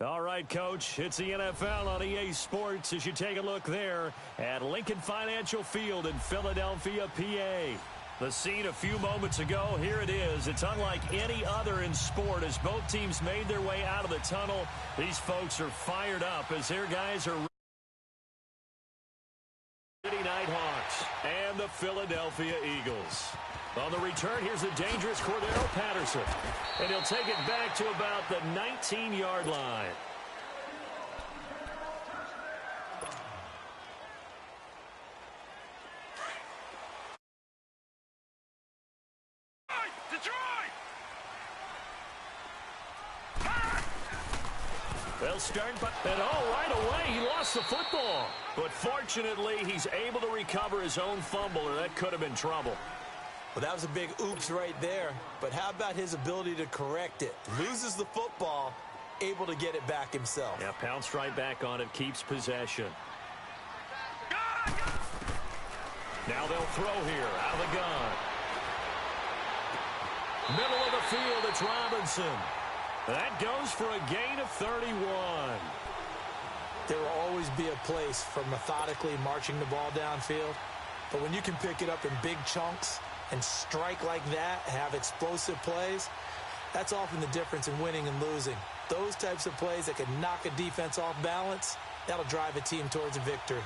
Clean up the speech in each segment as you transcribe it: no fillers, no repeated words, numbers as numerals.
All right, Coach, it's the NFL on EA Sports as you take a look there at Lincoln Financial Field in Philadelphia, PA. The scene a few moments ago, here it is. It's unlike any other in sport as both teams made their way out of the tunnel. These folks are fired up as their guys are Nighthawks and the Philadelphia Eagles. On the return, here's the dangerous Cordero Patterson. And he'll take it back to about the 19-yard line. They'll start, and right away, he lost the football. But fortunately, he's able to recover his own fumble, or that could have been trouble. Well, that was a big oops right there. But how about his ability to correct it? Loses the football, able to get it back himself. Yeah, pounced right back on it, keeps possession. Now they'll throw here, out of the gun. Middle of the field, it's Robinson. That goes for a gain of 31. There will always be a place for methodically marching the ball downfield. But when you can pick it up in big chunks and strike like that, have explosive plays, that's often the difference in winning and losing. Those types of plays that can knock a defense off balance, that'll drive a team towards a victory.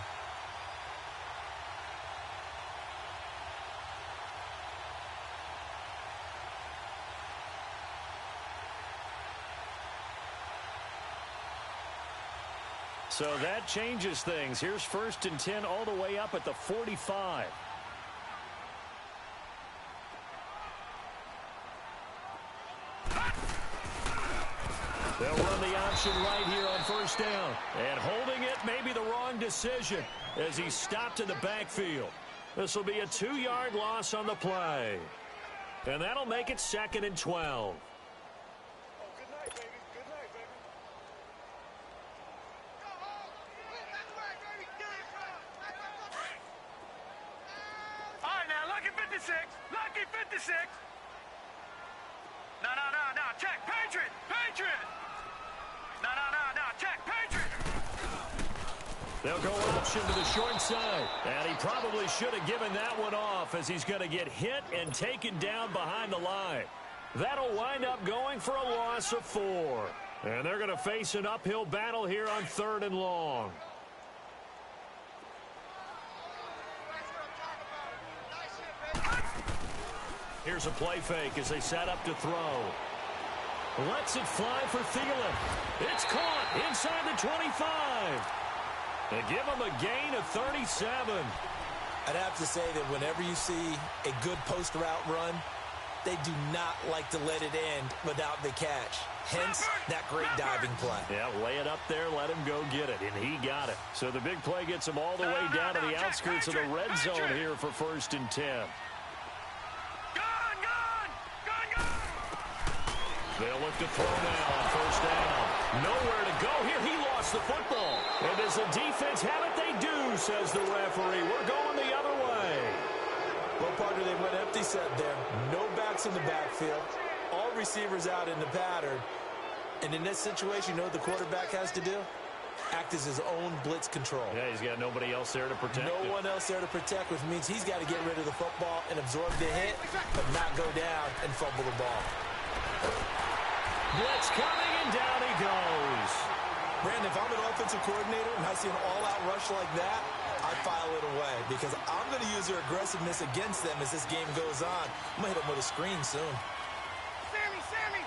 So that changes things. Here's 1st and 10 all the way up at the 45. They'll run the option right here on 1st down. And holding it may be the wrong decision as he stopped in the backfield. This will be a 2-yard loss on the play. And that'll make it 2nd and 12. Lucky 56. No. Check. Patriot. No. Check. Patriot. They'll go option to the short side. And he probably should have given that one off as he's going to get hit and taken down behind the line. That'll wind up going for a loss of 4. And they're going to face an uphill battle here on 3rd and long. Here's a play fake as they set up to throw. Lets it fly for Thielen. It's caught inside the 25. They give him a gain of 37. I'd have to say that whenever you see a good post route run, they do not like to let it end without the catch. Hence, that great diving play. Yeah, lay it up there, let him go get it, and he got it. So the big play gets him all the way down to the outskirts of the red zone here for 1st and 10. They'll look to throw now on 1st down. Nowhere to go here. He lost the football. And does the defense have it? They do, says the referee. We're going the other way. Well, partner, they went empty set there. No backs in the backfield. All receivers out in the pattern. And in this situation, you know what the quarterback has to do? Act as his own blitz control. Yeah, he's got nobody else there to protect him. No one else there to protect, which means he's got to get rid of the football and absorb the hit, but not go down and fumble the ball. Blitz coming, and down he goes. Brandon, if I'm an offensive coordinator and I see an all-out rush like that, I file it away because I'm going to use their aggressiveness against them as this game goes on. I'm going to hit them with a screen soon. Sammy.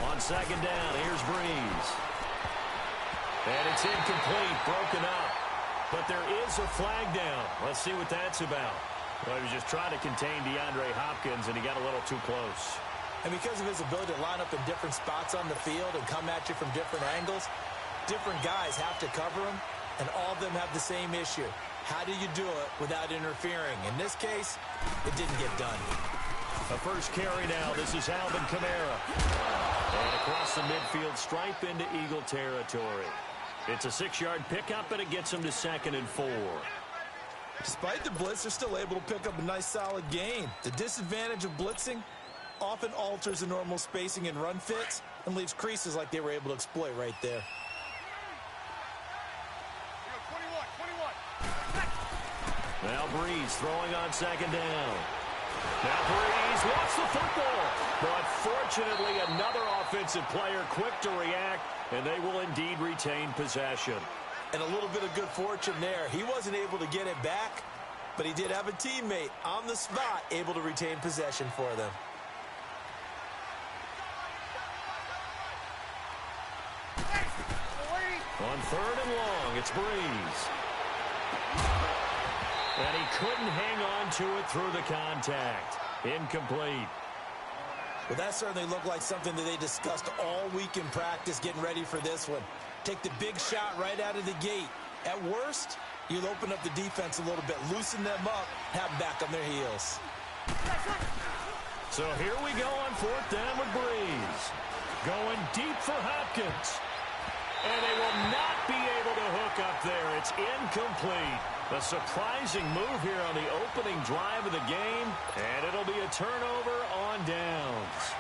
On 2nd down, here's Breeze. And it's incomplete, broken up. But there is a flag down. Let's see what that's about. Well, he was just trying to contain DeAndre Hopkins, and he got a little too close. And because of his ability to line up in different spots on the field and come at you from different angles, different guys have to cover him, and all of them have the same issue. How do you do it without interfering? In this case, it didn't get done. A first carry now. This is Alvin Kamara. And across the midfield stripe into Eagle territory. It's a 6-yard pickup, and it gets him to 2nd and 4. Despite the blitz, they're still able to pick up a nice solid gain. The disadvantage of blitzing often alters the normal spacing and run fits, and leaves creases like they were able to exploit right there. 21. Now Breeze throwing on second down. Now Breeze wants the football. But fortunately, another offensive player quick to react, and they will indeed retain possession. And a little bit of good fortune there. He wasn't able to get it back, but he did have a teammate on the spot able to retain possession for them. On third and long, it's Breeze. And he couldn't hang on to it through the contact. Incomplete. Well, that certainly looked like something that they discussed all week in practice getting ready for this one. Take the big shot right out of the gate. At worst, you'll open up the defense a little bit, loosen them up, have them back on their heels. So here we go on fourth down with Breeze. Going deep for Hopkins. And they will not be able to hook up there. It's incomplete. A surprising move here on the opening drive of the game, and it'll be a turnover on downs.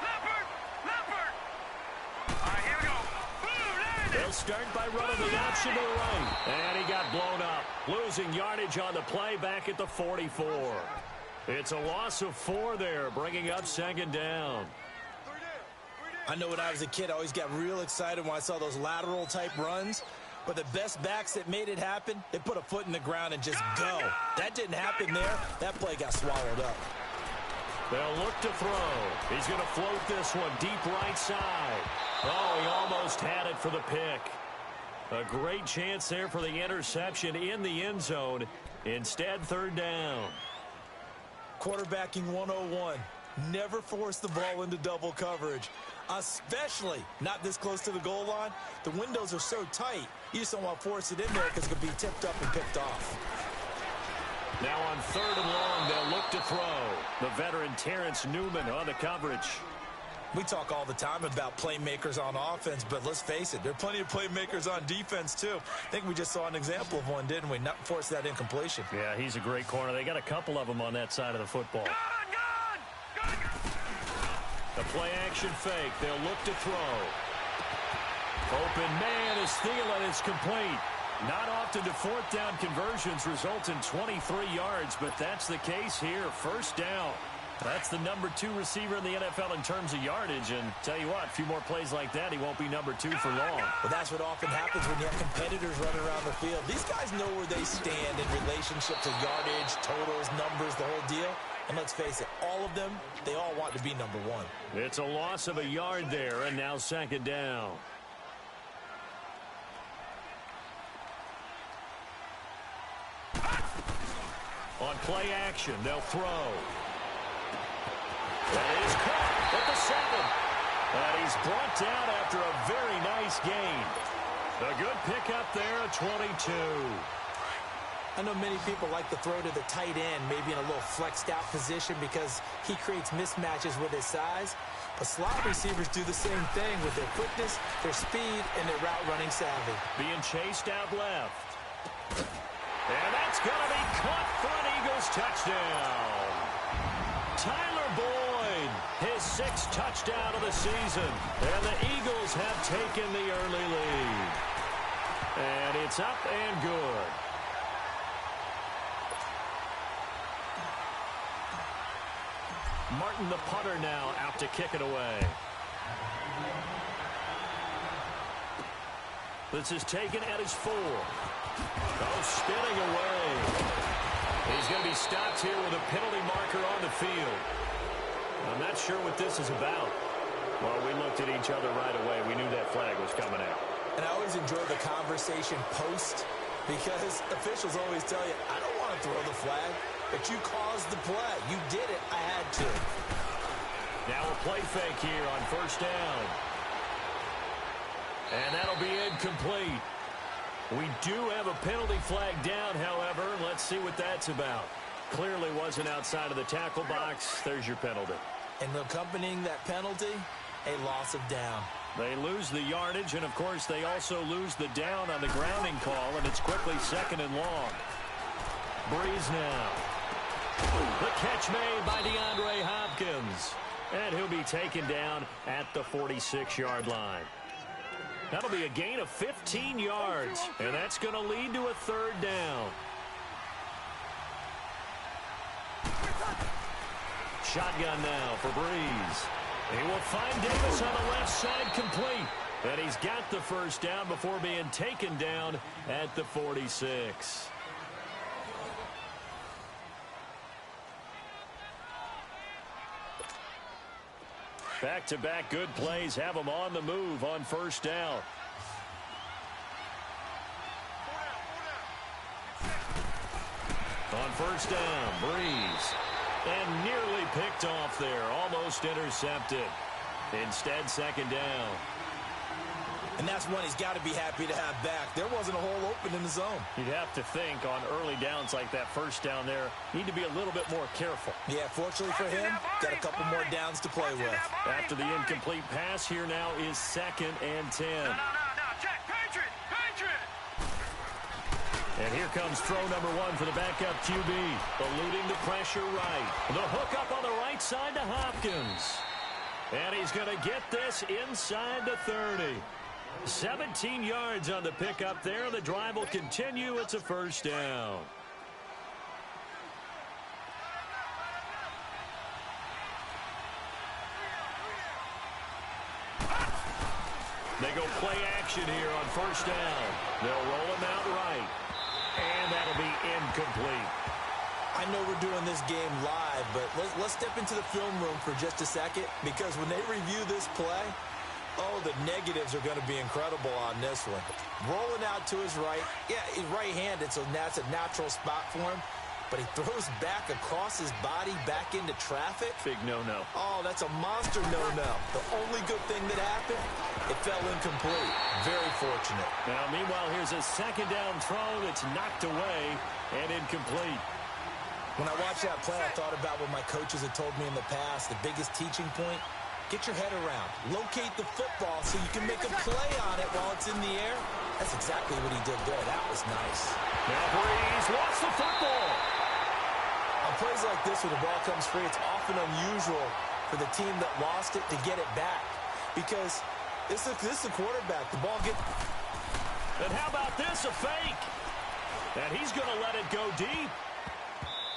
Leopard! All right, here we go. Boom, They'll start by running the option to the right. And he got blown up, losing yardage on the play back at the 44. It's a loss of 4 there, bringing up second down. I know when I was a kid, I always got real excited when I saw those lateral-type runs. But the best backs that made it happen, they put a foot in the ground and just go. That didn't happen there. That play got swallowed up. They'll look to throw. He's going to float this one deep right side. Oh, he almost had it for the pick. A great chance there for the interception in the end zone. Instead, third down. Quarterbacking 101. Never force the ball into double coverage, especially not this close to the goal line. The windows are so tight, you just don't want to force it in there because it could be tipped up and picked off. Now on third and long, they'll look to throw. The veteran Terrence Newman on the coverage. We talk all the time about playmakers on offense, but let's face it, there are plenty of playmakers on defense too. I think we just saw an example of one, didn't we? Not force that incompletion. Yeah, he's a great corner. They got a couple of them on that side of the football. The play-action fake. They'll look to throw. Open man is Thielen. It's complete. Not often do fourth down conversions result in 23 yards, but that's the case here. First down. That's the number 2 receiver in the NFL in terms of yardage. And tell you what, a few more plays like that, he won't be number 2 for long. Well, that's what often happens when you have competitors running around the field. These guys know where they stand in relationship to yardage, totals, numbers, the whole deal. And let's face it, all of them, they all want to be number 1. It's a loss of a yard there, and now second down. On play action, they'll throw. That is caught at the 7. And he's brought down after a very nice gain. A good pickup there at 22. I know many people like to throw to the tight end, maybe in a little flexed out position because he creates mismatches with his size. But slot receivers do the same thing with their quickness, their speed, and their route running savvy. Being chased out left. And that's going to be caught for an Eagles touchdown. Tyler Boyd, his 6th touchdown of the season. And the Eagles have taken the early lead. And it's up and good. Martin, the punter, now out to kick it away. This is taken at his 4. Oh, spinning away. He's going to be stopped here with a penalty marker on the field. I'm not sure what this is about. Well, we looked at each other right away. We knew that flag was coming out. And I always enjoy the conversation post because officials always tell you, I don't want to throw the flag. But you caused the play. You did it. I had to. Now a play fake here on first down. And that'll be incomplete. We do have a penalty flag down, however. Let's see what that's about. Clearly wasn't outside of the tackle box. There's your penalty. And accompanying that penalty, a loss of down. They lose the yardage, and, of course, they also lose the down on the grounding call, and it's quickly second and long. Breeze now. The catch made by DeAndre Hopkins. And he'll be taken down at the 46-yard line. That'll be a gain of 15 yards, and that's going to lead to a third down. Shotgun now for Breeze. He will find Davis on the left side complete. And he's got the first down before being taken down at the 46. Back-to-back good plays have him on the move on first down. On first down, Breeze. And nearly picked off there. Almost intercepted. Instead, second down. And that's one he's got to be happy to have back. There wasn't a hole open in the zone. You'd have to think on early downs like that first down there, need to be a little bit more careful. Yeah, fortunately for him, got a couple more downs to play with. After the incomplete pass, here now is 2nd and 10. No, check, Patriot. And here comes throw number 1 for the backup QB. Eluding the pressure right. The hook up on the right side to Hopkins. And he's going to get this inside the 30. 17 yards on the pickup there. The drive will continue. It's a first down. They go play action here on first down. They'll roll him out right. And that'll be incomplete. I know we're doing this game live, but let's step into the film room for just a second, because when they review this play, oh, the negatives are going to be incredible on this one. Rolling out to his right. Yeah, he's right-handed, so that's a natural spot for him. But he throws back across his body back into traffic. Big no-no. Oh, that's a monster no-no. The only good thing that happened, it fell incomplete. Very fortunate. Now, meanwhile, here's a second down throw that's knocked away and incomplete. When I watched that play, I thought about what my coaches had told me in the past. The biggest teaching point, get your head around. Locate the football so you can make a play on it while it's in the air. That's exactly what he did there. That was nice. Now Breeze lost the football. On plays like this, when the ball comes free, it's often unusual for the team that lost it to get it back, because this is the quarterback. The ball gets... And how about this, a fake? And he's going to let it go deep.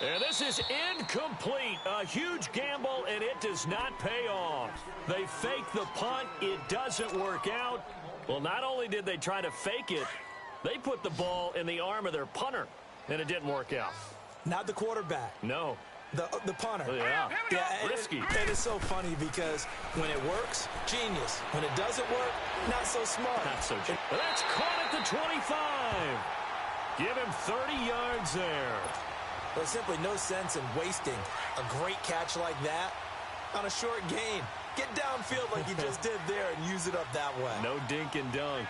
And this is incomplete. A huge gamble, and it does not pay off. They fake the punt. It doesn't work out. Well, not only did they try to fake it, they put the ball in the arm of their punter, and it didn't work out. Not the quarterback. No. The punter. Yeah. Risky. And it's so funny because when it works, genius. When it doesn't work, not so smart. Not so genius. That's caught at the 25. Give him 30 yards there. There's simply no sense in wasting a great catch like that on a short gain. Get downfield like you just did there and use it up that way. No dink and dunk.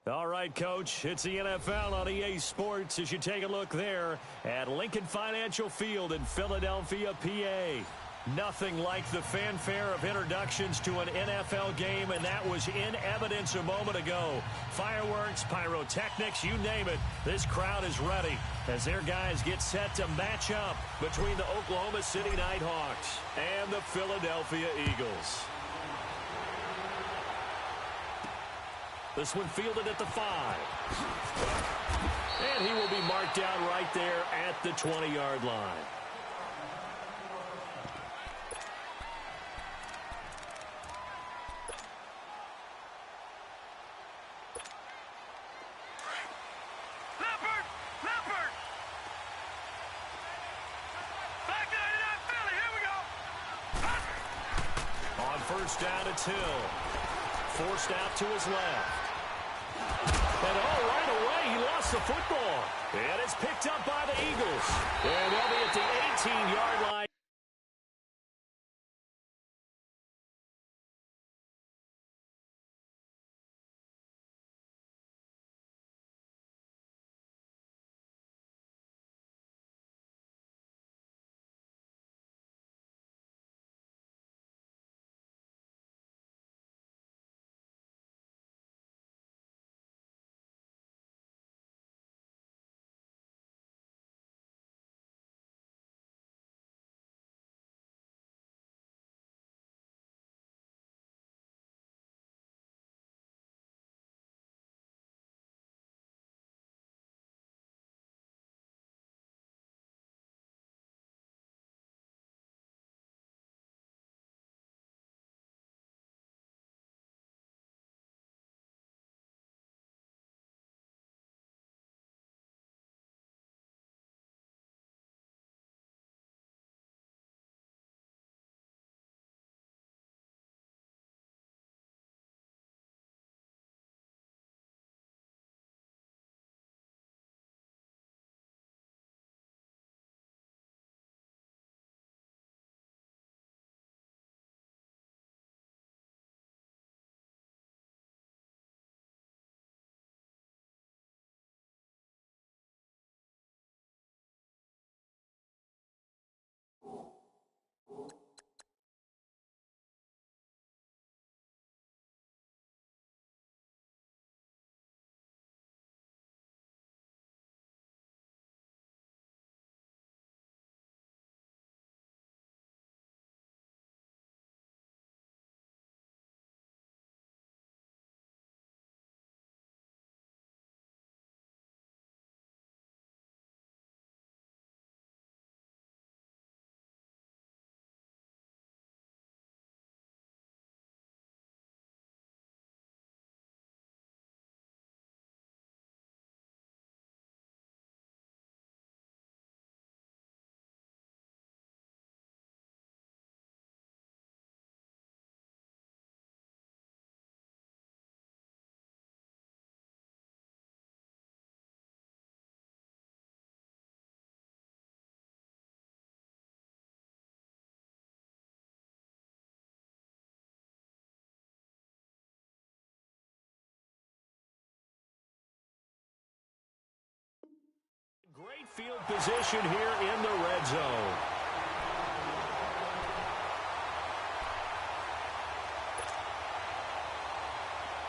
All right, Coach, it's the NFL on EA Sports as you take a look there at Lincoln Financial Field in Philadelphia, PA. Nothing like the fanfare of introductions to an NFL game, and that was in evidence a moment ago. Fireworks, pyrotechnics, you name it. This crowd is ready as their guys get set to match up between the Oklahoma City Nighthawks and the Philadelphia Eagles. This one fielded at the 5. And he will be marked down right there at the 20-yard line. Leopard! Leopard! Back 99 Philly, here we go! On first down, it's Hill. Forced out to his left. And right away, he lost the football. And it's picked up by the Eagles. And they'll be at the 18-yard line. Great field position here in the red zone.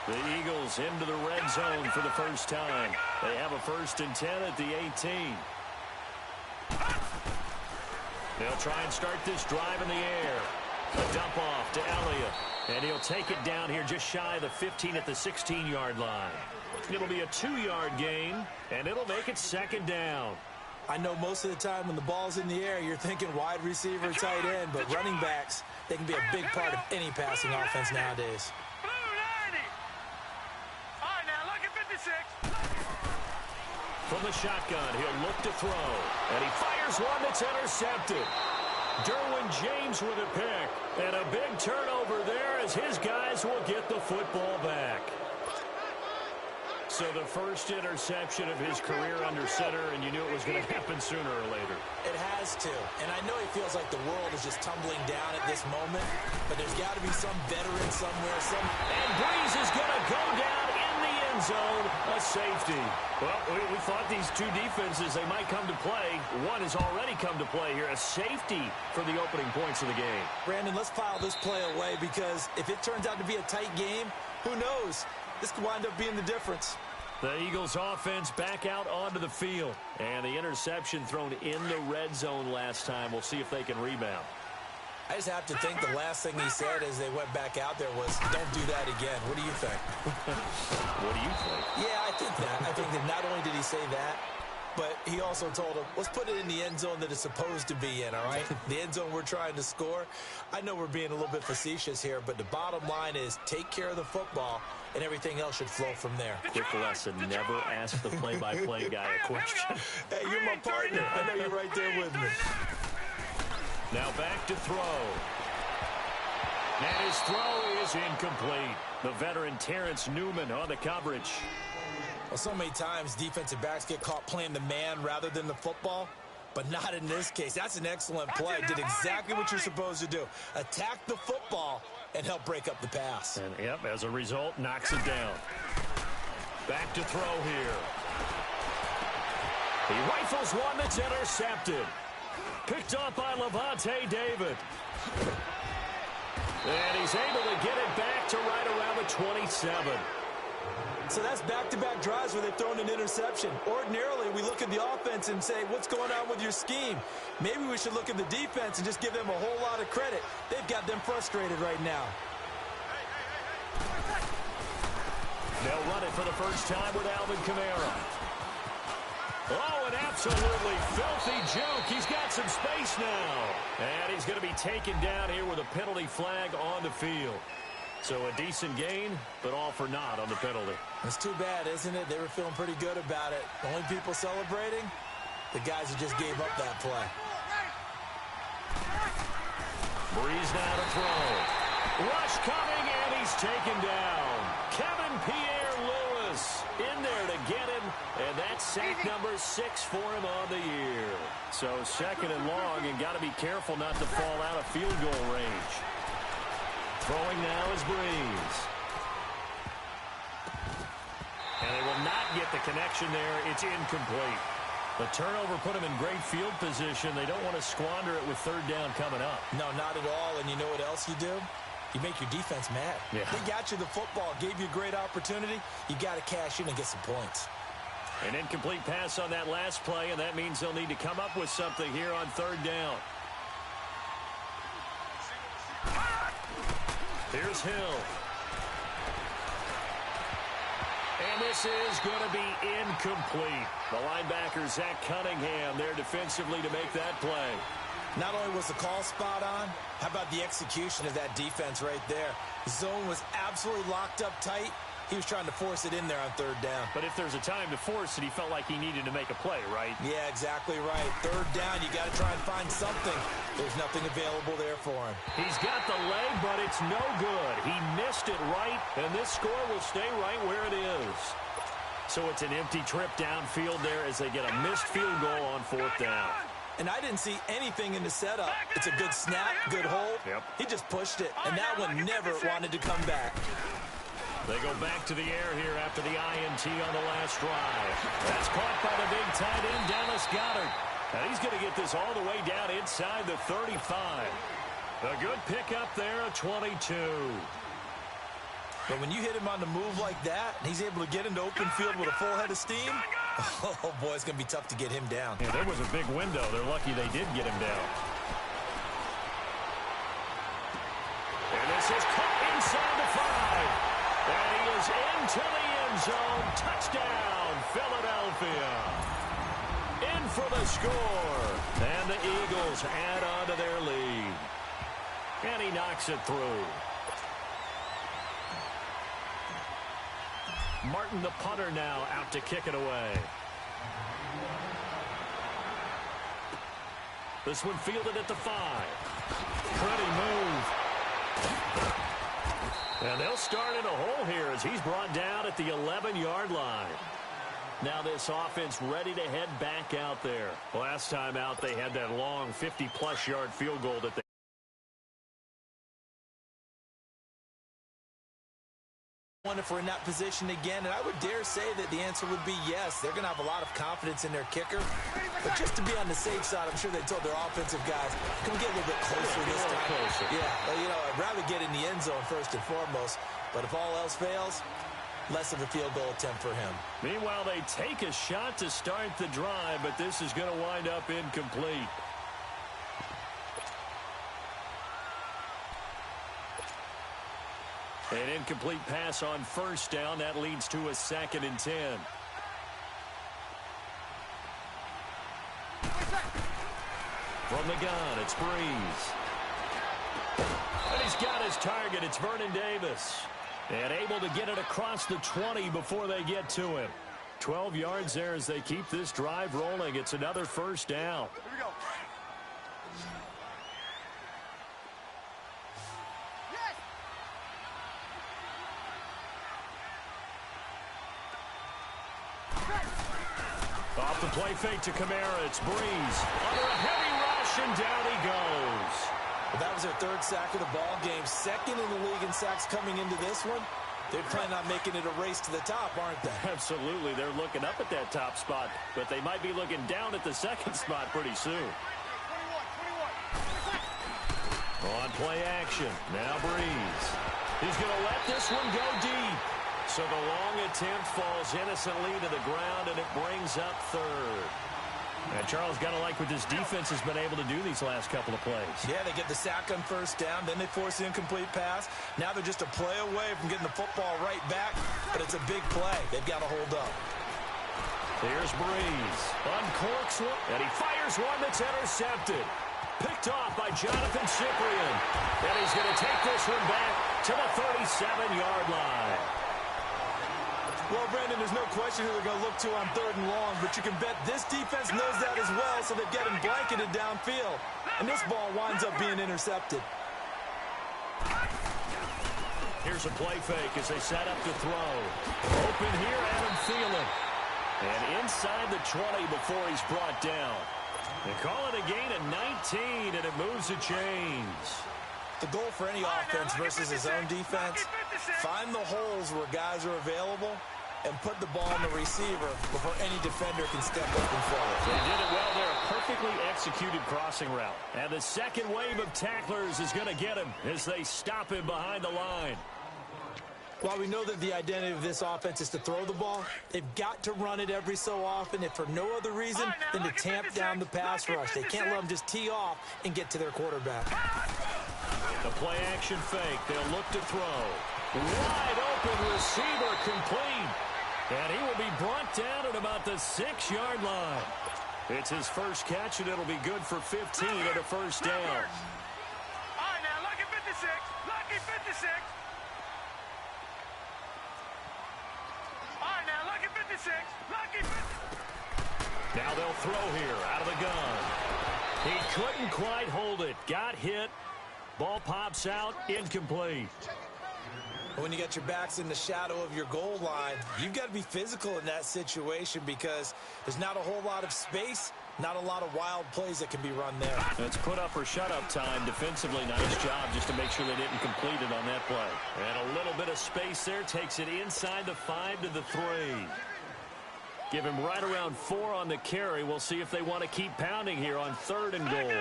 The Eagles into the red zone for the first time. They have a 1st and 10 at the 18. They'll try and start this drive in the air. A dump off to Elliott. And he'll take it down here just shy of the 15 at the 16-yard line. It'll be a 2-yard gain, and it'll make it 2nd down. I know most of the time when the ball's in the air, you're thinking wide receiver, tight end, but running backs, they can be a big part of any passing offense nowadays. Blue 90. All right, now look at 56. From the shotgun, he'll look to throw. And he fires one that's intercepted. Derwin James with a pick. And a big turnover there as his guys will get the football back. So the first interception of his career under center, and you knew it was going to happen sooner or later. It has to. And I know he feels like the world is just tumbling down at this moment, but there's got to be some veteran somewhere. And Breeze is going to go down in the end zone, a safety. Well, we thought these two defenses, they might come to play. One has already come to play here, a safety for the opening points of the game. Brandon, let's file this play away because if it turns out to be a tight game, who knows? This could wind up being the difference. The Eagles offense back out onto the field. And the interception thrown in the red zone last time. We'll see if they can rebound. I just have to think the last thing he said as they went back out there was, don't do that again. What do you think? What do you think? Yeah, I think that. I think that not only did he say that, but he also told him, let's put it in the end zone that it's supposed to be in, all right? The end zone we're trying to score. I know we're being a little bit facetious here, but the bottom line is take care of the football, and everything else should flow from there. Quick lesson, never ask the play-by-play guy a question. Hey, you're my partner. I know you're right there with me. Now back to throw. And his throw is incomplete. The veteran Terrence Newman on the coverage. Well, so many times defensive backs get caught playing the man rather than the football, but not in this case. That's an excellent play. Did exactly what you're supposed to do. Attack the football and help break up the pass. And, yep, as a result, knocks it down. Back to throw here. He rifles one that's intercepted. Picked up by Levante David. And he's able to get it back to right around the 27. So that's back-to-back drives where they've thrown an interception. Ordinarily, we look at the offense and say, what's going on with your scheme? Maybe we should look at the defense and just give them a whole lot of credit. They've got them frustrated right now. They'll run it for the first time with Alvin Kamara. Oh, an absolutely filthy juke. He's got some space now. And he's going to be taken down here with a penalty flag on the field. So a decent gain, but all for naught on the penalty. It's too bad, isn't it? They were feeling pretty good about it. The only people celebrating, the guys who just gave up that play. Breeze now to throw. Rush coming, and he's taken down. Kevin Pierre-Louis in there to get him, and that's sack number 6 for him on the year. So 2nd and long, and got to be careful not to fall out of field goal range. Throwing now is Breeze. And they will not get the connection there. It's incomplete. The turnover put them in great field position. They don't want to squander it with 3rd down coming up. No, not at all. And you know what else you do? You make your defense mad. Yeah. They got you the football, gave you a great opportunity. You got to cash in and get some points. An incomplete pass on that last play, and that means they'll need to come up with something here on 3rd down. Here's Hill. And this is going to be incomplete. The linebacker, Zach Cunningham, there defensively to make that play. Not only was the call spot on, how about the execution of that defense right there? The zone was absolutely locked up tight. He was trying to force it in there on 3rd down. But if there's a time to force it, he felt like he needed to make a play, right? Yeah, exactly right. 3rd down, you got to try and find something. There's nothing available there for him. He's got the leg, but it's no good. He missed it right, and this score will stay right where it is. So it's an empty trip downfield there as they get a missed field goal on 4th down. And I didn't see anything in the setup. It's a good snap, good hold. Yep. He just pushed it, and that one never wanted to come back. They go back to the air here after the INT on the last drive. That's caught by the big tight end, Dallas Goedert. And he's going to get this all the way down inside the 35. A good pickup there, a 22. But when you hit him on the move like that, and he's able to get into open field with a full head of steam, oh, boy, it's going to be tough to get him down. Yeah, there was a big window. They're lucky they did get him down. And this is caught inside the 5. And he is into the end zone. Touchdown, Philadelphia. In for the score. And the Eagles add on to their lead. And he knocks it through. Martin, the punter, now out to kick it away. This one fielded at the 5. Pretty move. And they'll start in a hole here as he's brought down at the 11-yard line. Now this offense ready to head back out there. Last time out, they had that long 50-plus yard field goal that they if we're in that position again, and I would dare say that the answer would be yes. They're going to have a lot of confidence in their kicker. But just to be on the safe side, I'm sure they told their offensive guys, can we get a little bit closer this time? Closer. Yeah, well, you know, I'd rather get in the end zone first and foremost. But if all else fails, less of a field goal attempt for him. Meanwhile, they take a shot to start the drive, but this is going to wind up incomplete. An incomplete pass on first down. That leads to a 2nd and 10. From the gun, it's Breeze. And he's got his target. It's Vernon Davis. And able to get it across the 20 before they get to him. 12 yards there as they keep this drive rolling. It's another first down. Here we go. Off the play fake to Kamara. It's Breeze. Under a heavy rush, and down he goes. Well, that was their 3rd sack of the ball game. 2nd in the league in sacks coming into this one. They're planning on making it a race to the top, aren't they? Absolutely. They're looking up at that top spot, but they might be looking down at the 2nd spot pretty soon. 21. On play action. Now Breeze. He's going to let this one go deep. So the long attempt falls innocently to the ground, and it brings up 3rd. And Charles, got to like what this defense has been able to do these last couple of plays. Yeah, they get the sack on first down, then they force the incomplete pass. Now they're just a play away from getting the football right back, but it's a big play. They've got to hold up. Here's Breeze. Uncorks one, and he fires one that's intercepted. Picked off by Jonathan Cyprien. And he's going to take this one back to the 37-yard line. Well, Brandon, there's no question who they're going to look to on 3rd and long, but you can bet this defense knows that as well, so they've got him blanketed downfield. And this ball winds up being intercepted. Here's a play fake as they set up to throw. Open here, Adam Thielen. And inside the 20 before he's brought down. They call it a gain of 19, and it moves the chains. The goal for any offense versus his own defense, find the holes where guys are available and put the ball on the receiver before any defender can step up and forward. They did it well there. A perfectly executed crossing route. And the second wave of tacklers is going to get him as they stop him behind the line. While we know that the identity of this offense is to throw the ball, they've got to run it every so often, if for no other reason than to tamp down the pass rush. They can't let them just tee off and get to their quarterback. The play action fake. They'll look to throw. Wide open receiver complete. And he will be brought down at about the 6-yard line. It's his first catch, and it'll be good for 15 at a first down. All right, now, lucky 56. Lucky 56. All right, now, lucky 56. Lucky 56. Now they'll throw here out of the gun. He couldn't quite hold it. Got hit. Ball pops out. Incomplete. When you got your backs in the shadow of your goal line, you've got to be physical in that situation because there's not a whole lot of space, not a lot of wild plays that can be run there. It's put up or shut up time. Defensively, nice job just to make sure they didn't complete it on that play. And a little bit of space there takes it inside the 5 to the 3. Give him right around 4 on the carry. We'll see if they want to keep pounding here on 3rd and goal.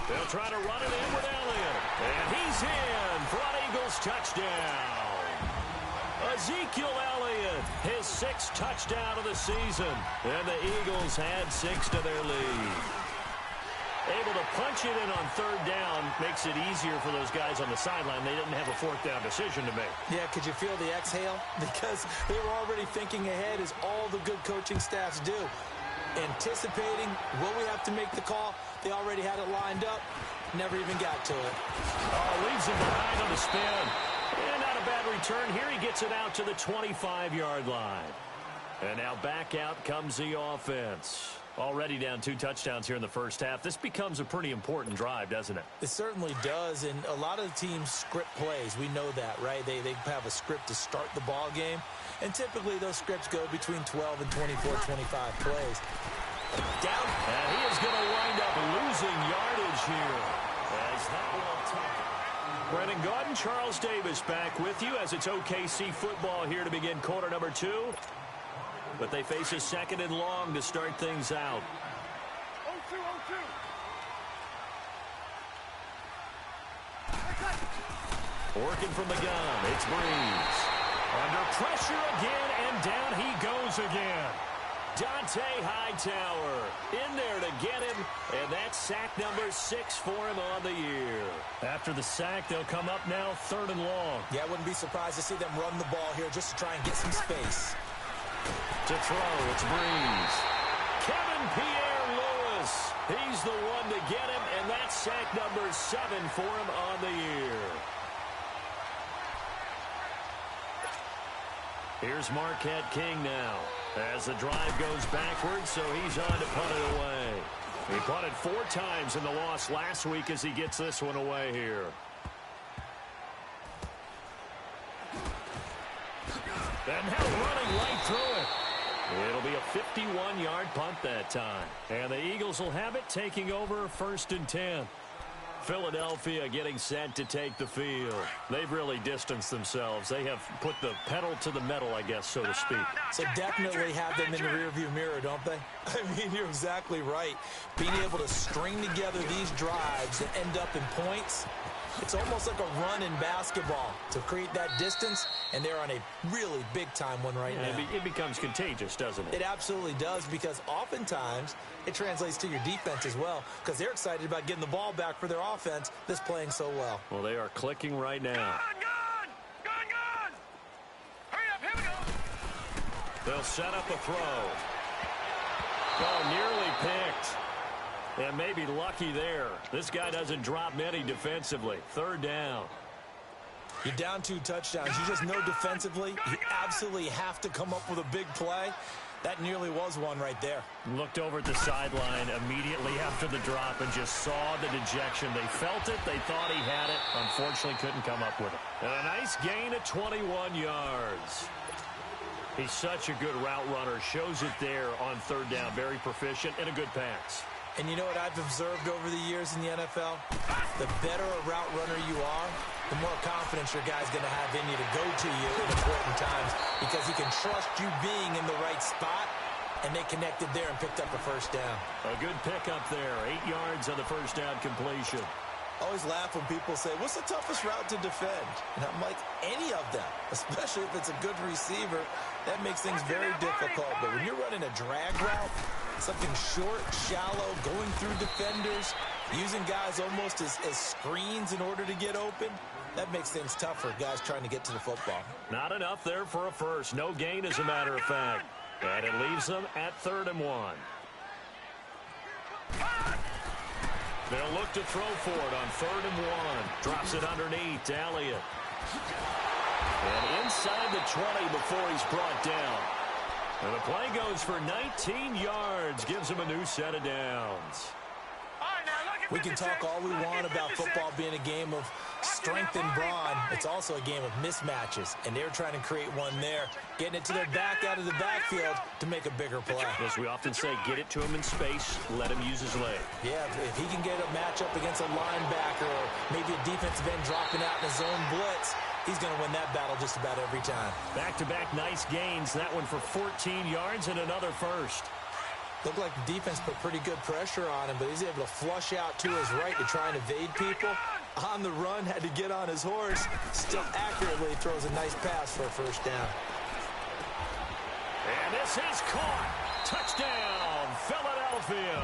They'll try to run it in with Elliott. And he's in for an Eagles touchdown. Ezekiel Elliott, his 6th touchdown of the season. And the Eagles had 6 to their lead. Able to punch it in on 3rd down makes it easier for those guys on the sideline. They didn't have a 4th down decision to make. Yeah, could you feel the exhale? Because they were already thinking ahead, as all the good coaching staffs do. Anticipating, will we have to make the call? They already had it lined up. Never even got to it. Oh, leaves him behind on the spin. And not a bad return. Here he gets it out to the 25-yard line. And now back out comes the offense. Already down 2 touchdowns here in the first half. This becomes a pretty important drive, doesn't it? It certainly does, and a lot of the teams script plays. We know that, right? They have a script to start the ball game, and typically those scripts go between 12 and 24, 25 plays. Down. And he is going to wind up losing yardage here. As that will take. Brennan Gaudin, Charles Davis back with you as it's OKC football here to begin quarter number 2. But they face a 2nd and long to start things out. 0-2, 0-2. Working from the gun, it's Breeze. Under pressure again, and down he goes again. Dante Hightower in there to get him, and that's sack number 6 for him on the year. After the sack, they'll come up now 3rd and long. Yeah, I wouldn't be surprised to see them run the ball here just to try and get some space. To throw, it's Breeze. Kevin Pierre-Louis. He's the one to get him, and that's sack number 7 for him on the year. Here's Marquette King now. As the drive goes backwards, so he's on to punt it away. He punted 4 times in the loss last week as he gets this one away here. And now running right through it. It'll be a 51-yard punt that time. And the Eagles will have it, taking over 1st and 10. Philadelphia getting set to take the field. They've really distanced themselves. They have put the pedal to the metal, I guess, so to speak. So definitely have them in the rearview mirror, don't they? I mean, you're exactly right. Being able to string together these drives and end up in points, it's almost like a run in basketball to create that distance, and they're on a really big-time one right now. It becomes contagious, doesn't it? It absolutely does, because oftentimes it translates to your defense as well, because they're excited about getting the ball back for their offense that's playing so well. Well, they are clicking right now. Gun! Hurry up, here we go. They'll set up a throw. Oh, nearly picked. And maybe lucky there. This guy doesn't drop many defensively. 3rd down. You're down 2 touchdowns. You just know defensively you absolutely have to come up with a big play. That nearly was one right there. Looked over at the sideline immediately after the drop and just saw the dejection. They felt it. They thought he had it. Unfortunately, couldn't come up with it. And a nice gain of 21 yards. He's such a good route runner. Shows it there on 3rd down. Very proficient and a good pass. And you know what I've observed over the years in the NFL? The better a route runner you are, the more confidence your guy's going to have in you to go to you at important times, because he can trust you being in the right spot, and they connected there and picked up a 1st down. A good pickup there. 8 yards on the 1st down completion. I always laugh when people say, what's the toughest route to defend? And I'm like, any of them, especially if it's a good receiver. That makes things very difficult. But when you're running a drag route, something short, shallow, going through defenders, using guys almost as screens in order to get open, that makes things tough for guys trying to get to the football. Not enough there for a first. No gain, as a matter of fact. And it leaves them at 3rd and 1. They'll look to throw for it on 3rd and 1. Drops it underneath to Elliott. And inside the 20 before he's brought down. And the play goes for 19 yards. Gives him a new set of downs. All right, now look We can talk all we want about football being a game of strength and brawn. It's also a game of mismatches, and they're trying to create one there, getting it to their back out of the backfield to make a bigger play. As we often say, get it to him in space, let him use his leg. Yeah, if he can get a matchup against a linebacker or maybe a defensive end dropping out in a zone blitz, he's going to win that battle just about every time. Back-to-back nice gains. That one for 14 yards and another first. Looked like the defense put pretty good pressure on him, but he's able to flush out to his right to try and evade people. On the run, had to get on his horse. Still accurately throws a nice pass for a first down. And this is caught. Touchdown, Philadelphia.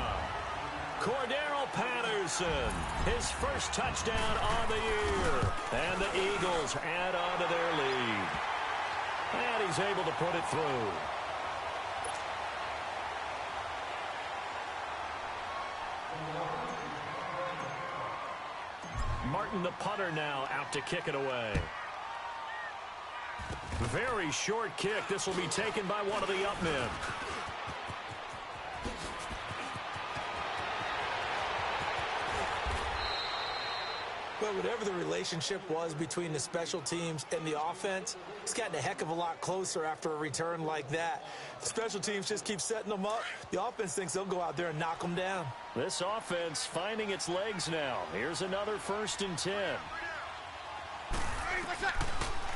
Cordero Patterson, his first touchdown on the year. And the Eagles add on to their lead. And he's able to put it through. Martin, the punter, now out to kick it away. Very short kick. This will be taken by one of the up men. Well, whatever the relationship was between the special teams and the offense, it's gotten a heck of a lot closer after a return like that. The special teams just keep setting them up. The offense thinks they'll go out there and knock them down. This offense finding its legs now. Here's another 1st and 10.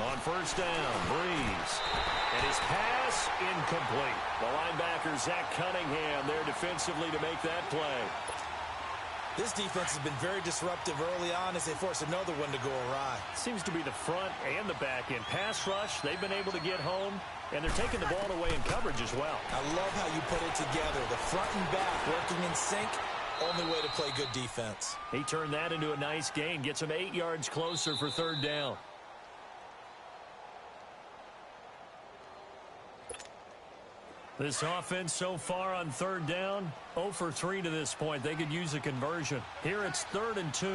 On first down, Breeze. And his pass incomplete. The linebacker, Zach Cunningham, there defensively to make that play. This defense has been very disruptive early on as they force another one to go awry. Seems to be the front and the back end. Pass rush, they've been able to get home, and they're taking the ball away in coverage as well. I love how you put it together. The front and back working in sync, only way to play good defense. He turned that into a nice gain, gets him 8 yards closer for 3rd down. This offense so far on 3rd down, 0 for 3 to this point. They could use a conversion. Here it's 3rd and 2.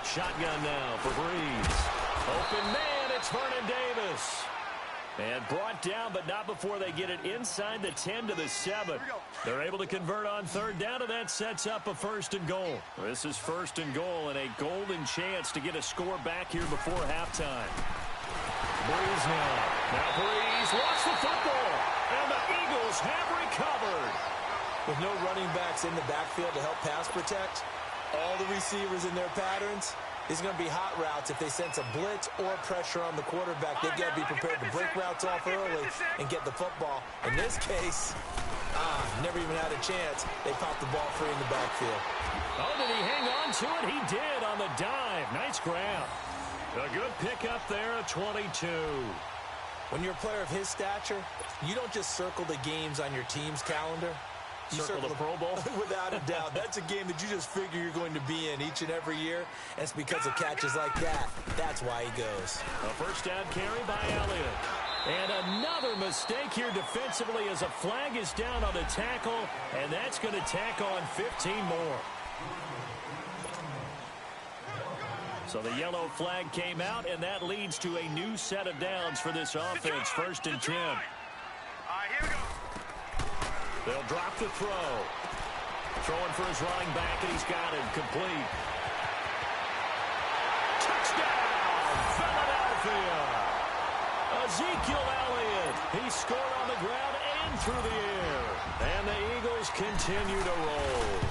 Shotgun now for Breeze. Open man, it's Vernon Davis. And brought down, but not before they get it inside the 10 to the 7. They're able to convert on 3rd down, and that sets up a 1st and goal. This is 1st and goal and a golden chance to get a score back here before halftime. Breeze now. Now Breeze lost the football, and the Eagles have recovered. With no running backs in the backfield to help pass protect, all the receivers in their patterns, it's going to be hot routes. If they sense a blitz or pressure on the quarterback, they've got to be prepared to break routes off early and get the football. In this case, never even had a chance. They popped the ball free in the backfield. Oh, did he hang on to it? He did on the dive. Nice grab. A good pickup there at 22. When you're a player of his stature, you don't just circle the games on your team's calendar. You circle the Pro Bowl? Without a doubt. That's a game that you just figure you're going to be in each and every year. And it's because of catches like that. That's why he goes. A first down carry by Elliott. And another mistake here defensively as a flag is down on the tackle. And that's going to tack on 15 more. So the yellow flag came out, and that leads to a new set of downs for this offense. 1st and 10. All right, here we go. They'll drop the throw. Throwing for his running back, and he's got it complete. Touchdown, Philadelphia. Ezekiel Elliott. He scored on the ground and through the air. And the Eagles continue to roll.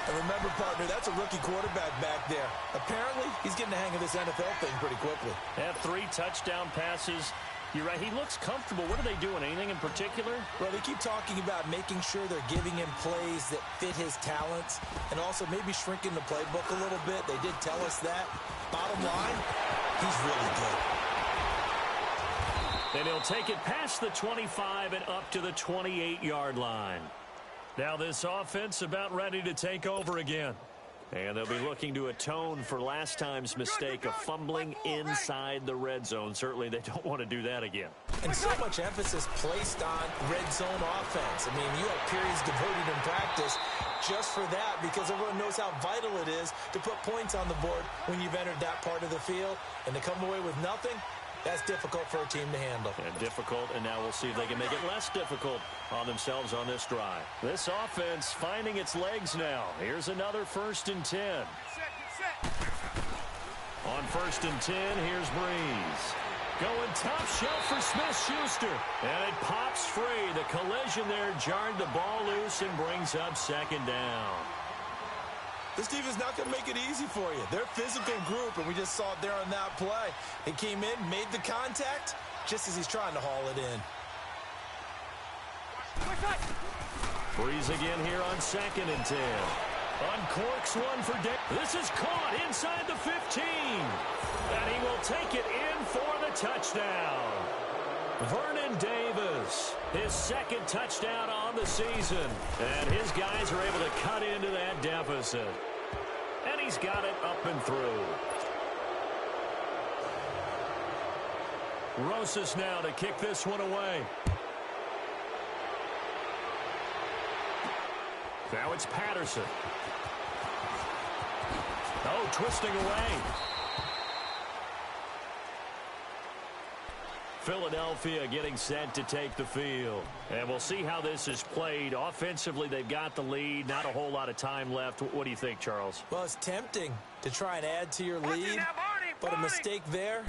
And remember, partner, that's a rookie quarterback back there. Apparently, he's getting the hang of this NFL thing pretty quickly. Have 3 touchdown passes. You're right, he looks comfortable. What are they doing? Anything in particular? Well, they keep talking about making sure they're giving him plays that fit his talents and also maybe shrinking the playbook a little bit. They did tell us that. Bottom line, he's really good. And he'll take it past the 25 and up to the 28-yard line. Now this offense about ready to take over again. And they'll be looking to atone for last time's mistake of fumbling inside the red zone. Certainly they don't want to do that again. And so much emphasis placed on red zone offense. I mean, you have periods devoted in practice just for that because everyone knows how vital it is to put points on the board when you've entered that part of the field. And to come away with nothing, That's difficult for a team to handle. And difficult, and now we'll see if they can make it less difficult on themselves on this drive. This offense finding its legs now. Here's another 1st and 10. On 1st and 10, here's Breeze. Going top shelf for Smith-Schuster. And it pops free. The collision there jarred the ball loose and brings up 2nd down. This defense not going to make it easy for you. They're a physical group, and we just saw it there on that play. He came in, made the contact, just as he's trying to haul it in. Breeze again here on 2nd and 10. Uncorks one for Dick. This is caught inside the 15. And he will take it in for the touchdown. Vernon Davis, his 2nd touchdown on the season. And his guys are able to cut into that deficit. And he's got it up and through. Rosas now to kick this one away. Now it's Patterson. Oh, twisting away. Philadelphia getting set to take the field. And we'll see how this is played. Offensively, they've got the lead. Not a whole lot of time left. What do you think, Charles? Well, it's tempting to try and add to your lead, but a mistake there,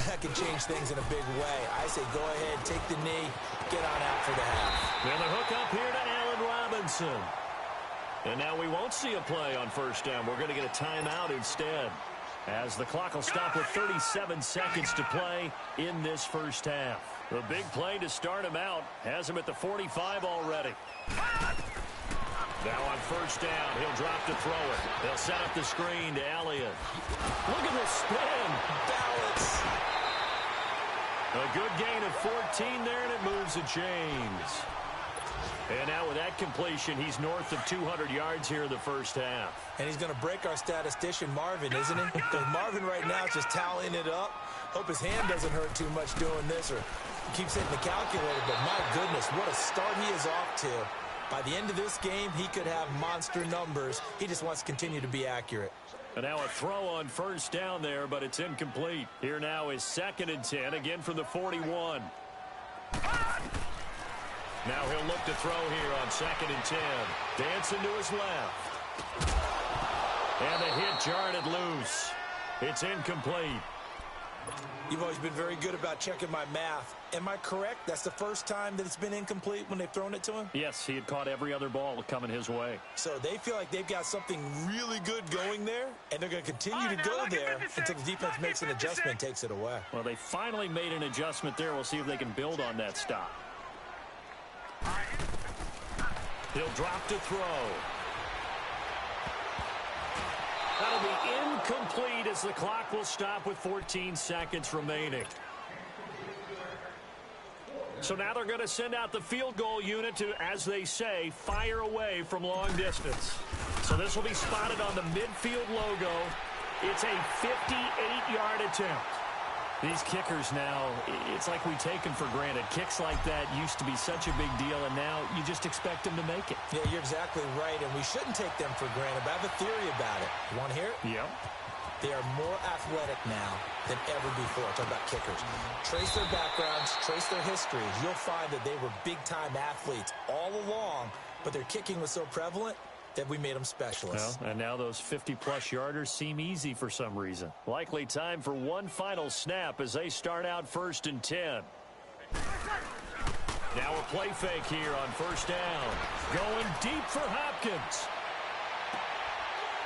that can change things in a big way. I say go ahead, take the knee, get on out for the half. And the hook up here to Allen Robinson. And now we won't see a play on 1st down. We're going to get a timeout instead, as the clock will stop with 37 seconds to play in this 1st half. The big play to start him out has him at the 45 already. Now on 1st down, he'll drop to throw it. They'll set up the screen to Elliott. Look at this spin. Balance. A good gain of 14 there, and it moves the chains. And now with that completion, he's north of 200 yards here in the 1st half. And he's going to break our statistician Marvin, isn't he? Because Marvin right now is just tallying it up. Hope his hand doesn't hurt too much doing this, or keeps hitting the calculator. But my goodness, what a start he is off to. By the end of this game, he could have monster numbers. He just wants to continue to be accurate. And now a throw on 1st down there, but it's incomplete. Here now is 2nd and 10, again from the 41. Now he'll look to throw here on 2nd and 10. Dancing to his left. And the hit jarred it loose. It's incomplete. You've always been very good about checking my math. Am I correct? That's the first time that it's been incomplete when they've thrown it to him? Yes, he had caught every other ball coming his way. So they feel like they've got something really good going there, and they're going to continue to go there until the defense makes an adjustment and takes it away. Well, they finally made an adjustment there. We'll see if they can build on that stop. He'll drop to throw. That'll be incomplete as the clock will stop with 14 seconds remaining. So now they're going to send out the field goal unit to, as they say, fire away from long distance. So this will be spotted on the midfield logo. It's a 58-yard attempt. These kickers now, it's like we take them for granted. Kicks like that used to be such a big deal, and now you just expect them to make it. Yeah, you're exactly right, and we shouldn't take them for granted, but I have a theory about it. You want to hear it? Yep. They are more athletic now than ever before. Talk about kickers. Trace their backgrounds, trace their histories. You'll find that they were big-time athletes all along, but their kicking was so prevalent that we made them specialists. Well, and now those 50-plus yarders seem easy for some reason. Likely time for one final snap as they start out 1st and 10. Now a play fake here on 1st down. Going deep for Hopkins.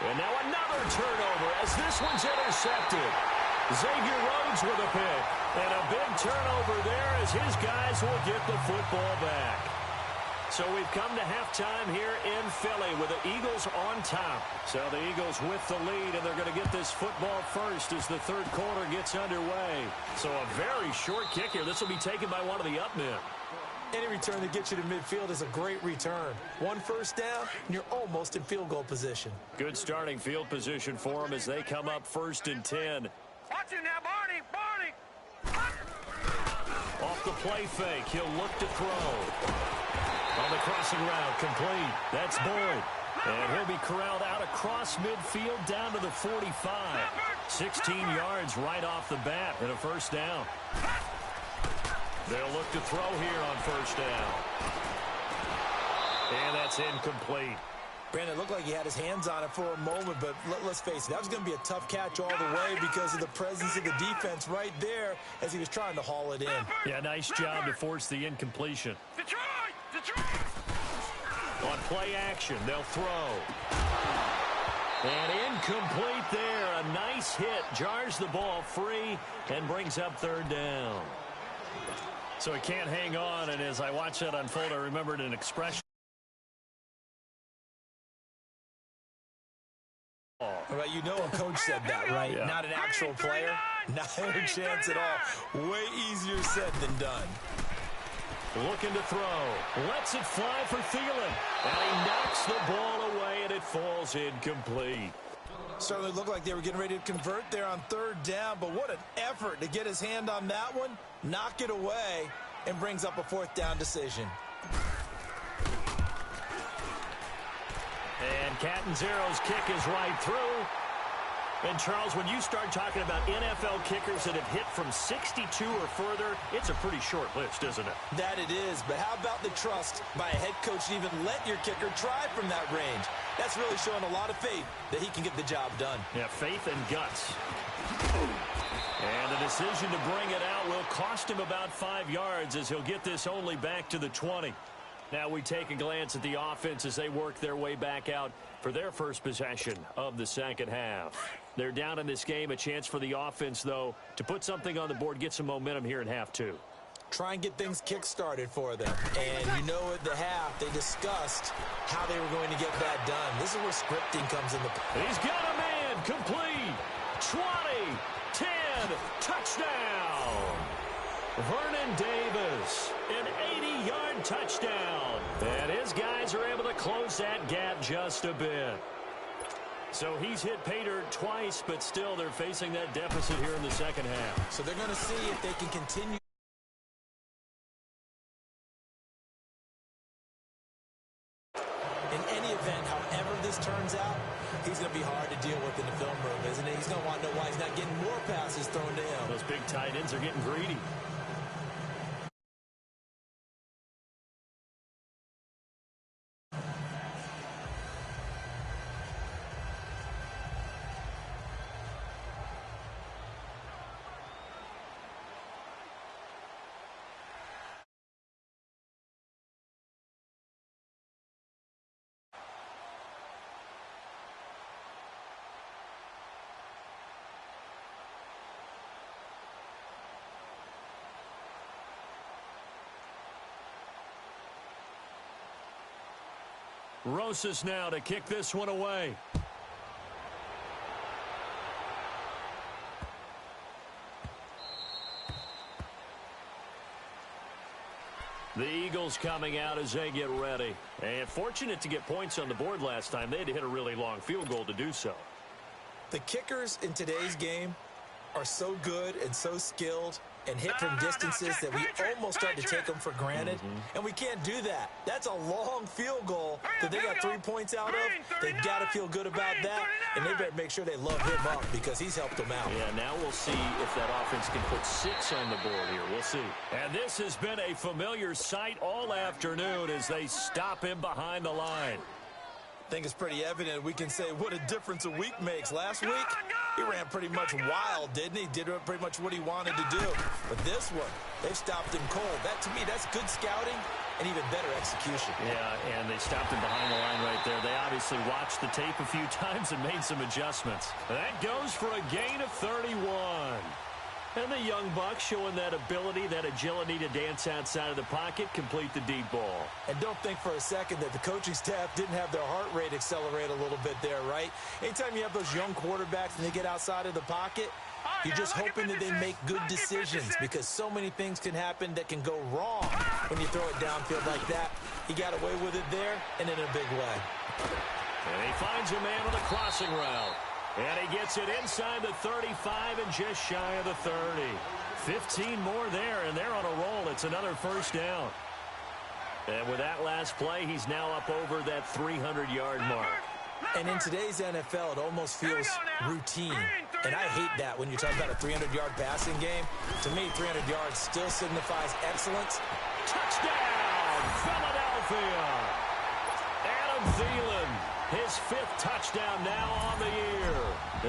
And now another turnover as this one's intercepted. Xavier Rhodes with a pick. And a big turnover there as his guys will get the football back. So we've come to halftime here in Philly with the Eagles on top. So the Eagles with the lead, and they're going to get this football first as the 3rd quarter gets underway. So a very short kick here. This will be taken by one of the up men. Any return that gets you to midfield is a great return. 1 first down, and you're almost in field goal position. Good starting field position for them as they come up 1st and 10. Watch it now, Barney. Off the play fake, he'll look to throw. On the crossing route, complete. That's Boyd. And he'll be corralled out across midfield down to the 45. 16 yards right off the bat and a first down. They'll look to throw here on first down. And that's incomplete. Brandon, it looked like he had his hands on it for a moment, but let's face it, that was going to be a tough catch all the way because of the presence of the defense right there as he was trying to haul it in. Yeah, nice job to force the incompletion. Detroit! On play action, they'll throw. And incomplete there. A nice hit. Jars the ball free and brings up third down. So he can't hang on, and as I watch that unfold, I remembered an expression. Right, you know a coach said that, right? Yeah. Not an actual player. Not a chance at all. Way easier said than done. Looking to throw. Lets it fly for Thielen. And he knocks the ball away, and it falls incomplete. Certainly looked like they were getting ready to convert there on third down, but what an effort to get his hand on that one, knock it away, and brings up a fourth down decision. And Catanzaro's kick is right through. And, Charles, when you start talking about NFL kickers that have hit from 62 or further, it's a pretty short list, isn't it? That it is, but how about the trust by a head coach to even let your kicker try from that range? That's really showing a lot of faith that he can get the job done. Yeah, faith and guts. And the decision to bring it out will cost him about 5 yards as he'll get this only back to the 20. Now we take a glance at the offense as they work their way back out for their first possession of the second half. They're down in this game. A chance for the offense, though, to put something on the board, get some momentum here in half two. Try and get things kick-started for them. And you know at the half, they discussed how they were going to get that done. This is where scripting comes into play. He's got a man complete. 20, 10, touchdown. Vernon Davis, an 80-yard touchdown. And his guys are able to close that gap just a bit. So he's hit pay dirt twice, but still they're facing that deficit here in the second half. So they're going to see if they can continue. In any event, however this turns out, he's going to be hard to deal with in the film room, isn't he? He's going to want to know why he's not getting more passes thrown to him. Those big tight ends are getting greedy. Rosas now to kick this one away. The Eagles coming out as they get ready. And fortunate to get points on the board last time. They had to hit a really long field goal to do so. The kickers in today's game are so good and so skilled and hit from distances that we almost start to take them for granted. And we can't do that. That's a long field goal that they got 3 points out of. They've got to feel good about that, and they better make sure they love him up because he's helped them out. Yeah, now we'll see if that offense can put 6 on the board here. We'll see. And this has been a familiar sight all afternoon as they stop him behind the line. I think it's pretty evident. We can say what a difference a week makes. Last week, he ran pretty much wild, didn't he? Did pretty much what he wanted to do. But this one, they've stopped him cold. That, to me, that's good scouting and even better execution. Yeah, and they stopped him behind the line right there. They obviously watched the tape a few times and made some adjustments. That goes for a gain of 31. And the young buck showing that ability, that agility to dance outside of the pocket, complete the deep ball. And don't think for a second that the coaching staff didn't have their heart rate accelerate a little bit there, right? Anytime you have those young quarterbacks and they get outside of the pocket, you're just hoping that they make good decisions because so many things can happen that can go wrong when you throw it downfield like that. He got away with it there and in a big way. And he finds a man on the crossing route. And he gets it inside the 35 and just shy of the 30. 15 more there, and they're on a roll. It's another first down. And with that last play, he's now up over that 300-yard mark. And in today's NFL, it almost feels routine. And I hate that when you talk about a 300-yard passing game. To me, 300 yards still signifies excellence. Touchdown, Philadelphia. Adam Thielen, his 5th touchdown now on the year.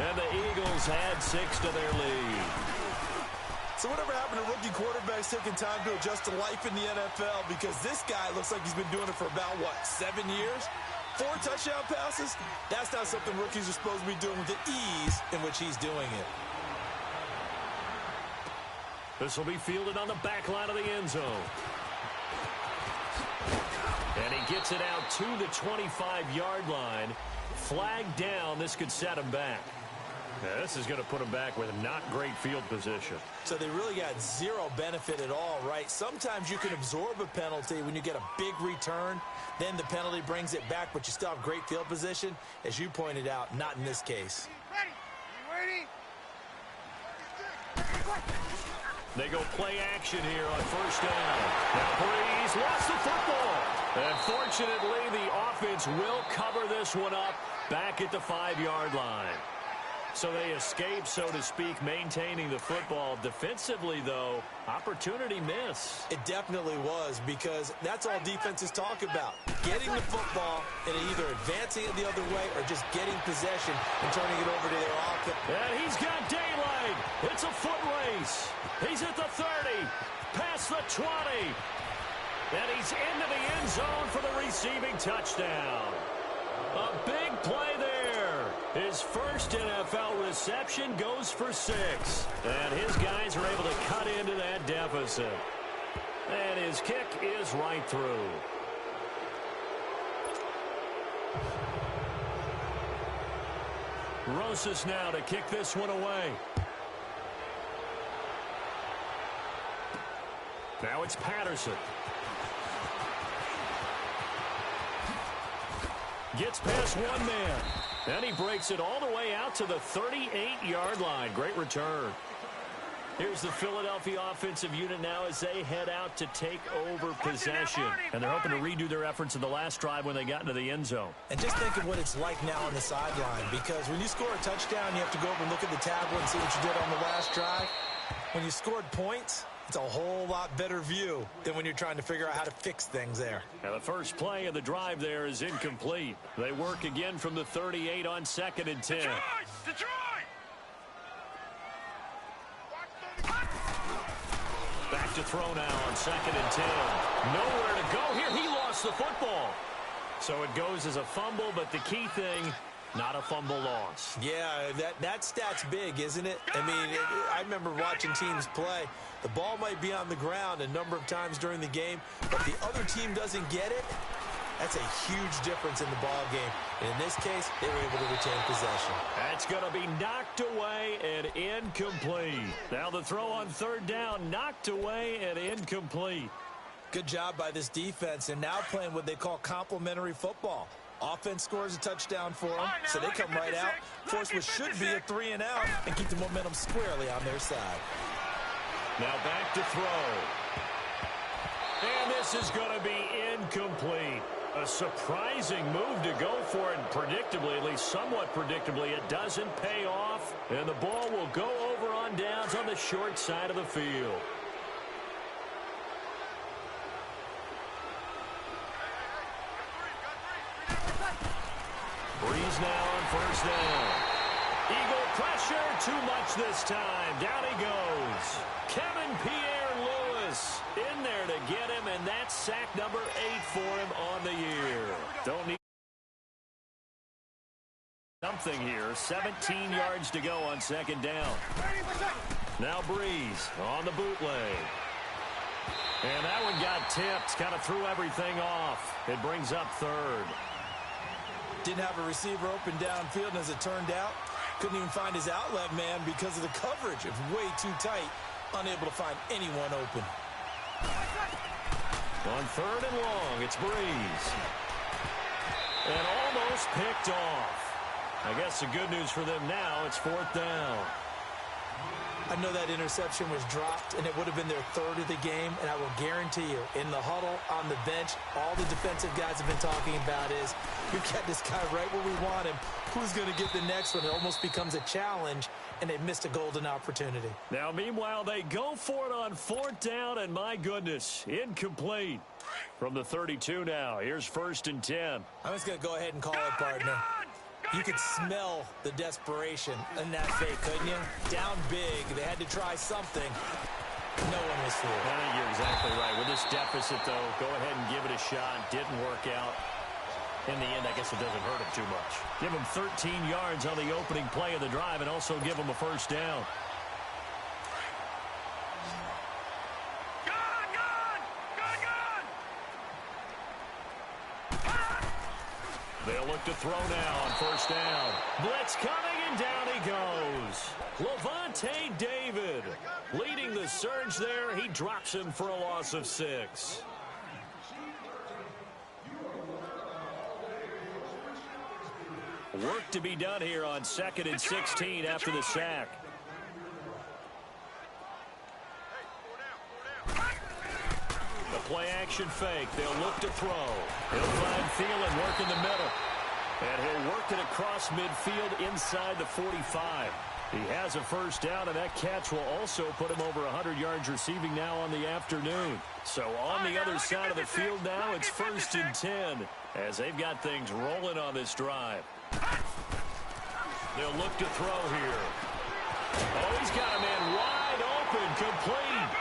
And the Eagles add 6 to their lead. So whatever happened to rookie quarterbacks taking time to adjust to life in the NFL? Because this guy looks like he's been doing it for about, 7 years? 4 touchdown passes? That's not something rookies are supposed to be doing with the ease in which he's doing it. This will be fielded on the back line of the end zone. And he gets it out to the 25-yard line. Flag down. This could set him back. Yeah, this is going to put him back with not great field position. So they really got zero benefit at all, right? Sometimes you can absorb a penalty when you get a big return. Then the penalty brings it back, but you still have great field position. As you pointed out, not in this case. Ready? They go play action here on first down. Now Breeze lost the football. And fortunately, the offense will cover this one up back at the 5-yard line. So they escape, so to speak, maintaining the football. Defensively, though, opportunity miss. It definitely was, because that's all defenses talk about. Getting the football and either advancing it the other way or just getting possession and turning it over to their offense. And he's got daylight. It's a foot race. He's at the 30, past the 20. And he's into the end zone for the receiving touchdown. A big play there. His first NFL reception goes for 6. And his guys are able to cut into that deficit. And his kick is right through. Rosas now to kick this one away. Now it's Patterson. Gets past one man. And he breaks it all the way out to the 38-yard line. Great return. Here's the Philadelphia offensive unit now as they head out to take over possession. And they're hoping to redo their efforts in the last drive when they got into the end zone. And just think of what it's like now on the sideline, because when you score a touchdown, you have to go over and look at the tablet and see what you did on the last drive. When you scored points, it's a whole lot better view than when you're trying to figure out how to fix things there. Now the first play of the drive there is incomplete. They work again from the 38 on 2nd and 10. Detroit! Back to throw now on 2nd and 10. Nowhere to go here. He lost the football. So it goes as a fumble, but the key thing, not a fumble loss. Yeah, that stat's big, isn't it? I mean, I remember watching teams play. The ball might be on the ground a number of times during the game, but the other team doesn't get it. That's a huge difference in the ball game. And in this case, they were able to retain possession. That's going to be knocked away and incomplete. Now the throw on 3rd down, knocked away and incomplete. Good job by this defense, and now playing what they call complementary football. Offense scores a touchdown for them, so they come right out, force what should be a 3-and-out, and keep the momentum squarely on their side. Now back to throw. And this is going to be incomplete. A surprising move to go for it, and predictably, at least somewhat predictably, it doesn't pay off. And the ball will go over on downs on the short side of the field. Breeze now on 1st down. Eagle pressure, too much this time. Down he goes. Kevin Pierre-Louis in there to get him, and that's sack number 8 for him on the year. Don't need something here. 17 yards to go on 2nd down. Now Breeze on the bootleg. And that one got tipped, kind of threw everything off. It brings up 3rd. Didn't have a receiver open downfield, and as it turned out, couldn't even find his outlet man because of the coverage. It was way too tight, unable to find anyone open. On 3rd and long, it's Breeze. And almost picked off. I guess the good news for them now, it's 4th down. I know that interception was dropped, and it would have been their third of the game, and I will guarantee you, in the huddle, on the bench, all the defensive guys have been talking about is, we got this guy right where we want him. Who's going to get the next one? It almost becomes a challenge, and they missed a golden opportunity. Now, meanwhile, they go for it on fourth down, and my goodness, incomplete. From the 32 now, here's 1st and 10. I'm just going to go ahead and call it, partner. You could smell the desperation in that fake, couldn't you? Down big. They had to try something. No one was fooled. I think you're exactly right. With this deficit, though, go ahead and give it a shot. Didn't work out. In the end, I guess it doesn't hurt him too much. Give him 13 yards on the opening play of the drive and also give him a first down. They'll look to throw now on first down. Blitz coming, and down he goes. Levante David leading the surge there. He drops him for a loss of 6. Work to be done here on 2nd and 16 after the sack. The play-action fake. They'll look to throw. He'll find Thielen, work in the middle. And he'll work it across midfield inside the 45. He has a first down, and that catch will also put him over 100 yards receiving now on the afternoon. So on the other side of the field now, it's 1st and 10 as they've got things rolling on this drive. They'll look to throw here. Oh, he's got a man wide open, complete.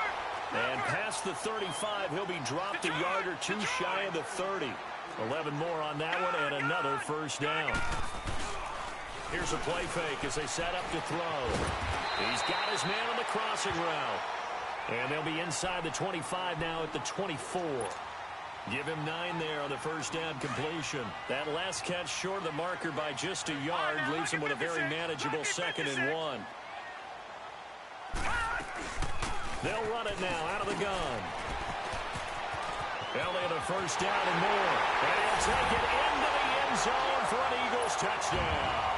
And past the 35, he'll be dropped a yard or two shy of the 30. 11 more on that one, and another first down. Here's a play fake as they set up to throw. He's got his man on the crossing route. And they'll be inside the 25 now at the 24. Give him 9 there on the first down completion. That last catch short of the marker by just a yard leaves him with a very manageable 2nd and 1. They'll run it now out of the gun. Elliott a first down and more. And he'll take it into the end zone for an Eagles touchdown.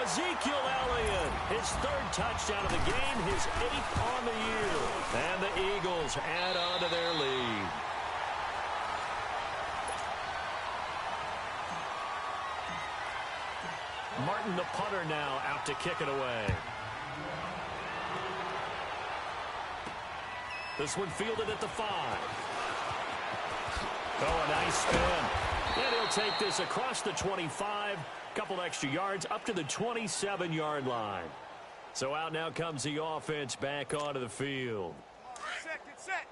Ezekiel Elliott, his 3rd touchdown of the game, his 8th on the year. And the Eagles add on to their lead. Martin, the punter, now out to kick it away. This one fielded at the 5. Oh, a nice spin. And he'll take this across the 25. Couple extra yards up to the 27-yard line. So out now comes the offense back onto the field. Get set.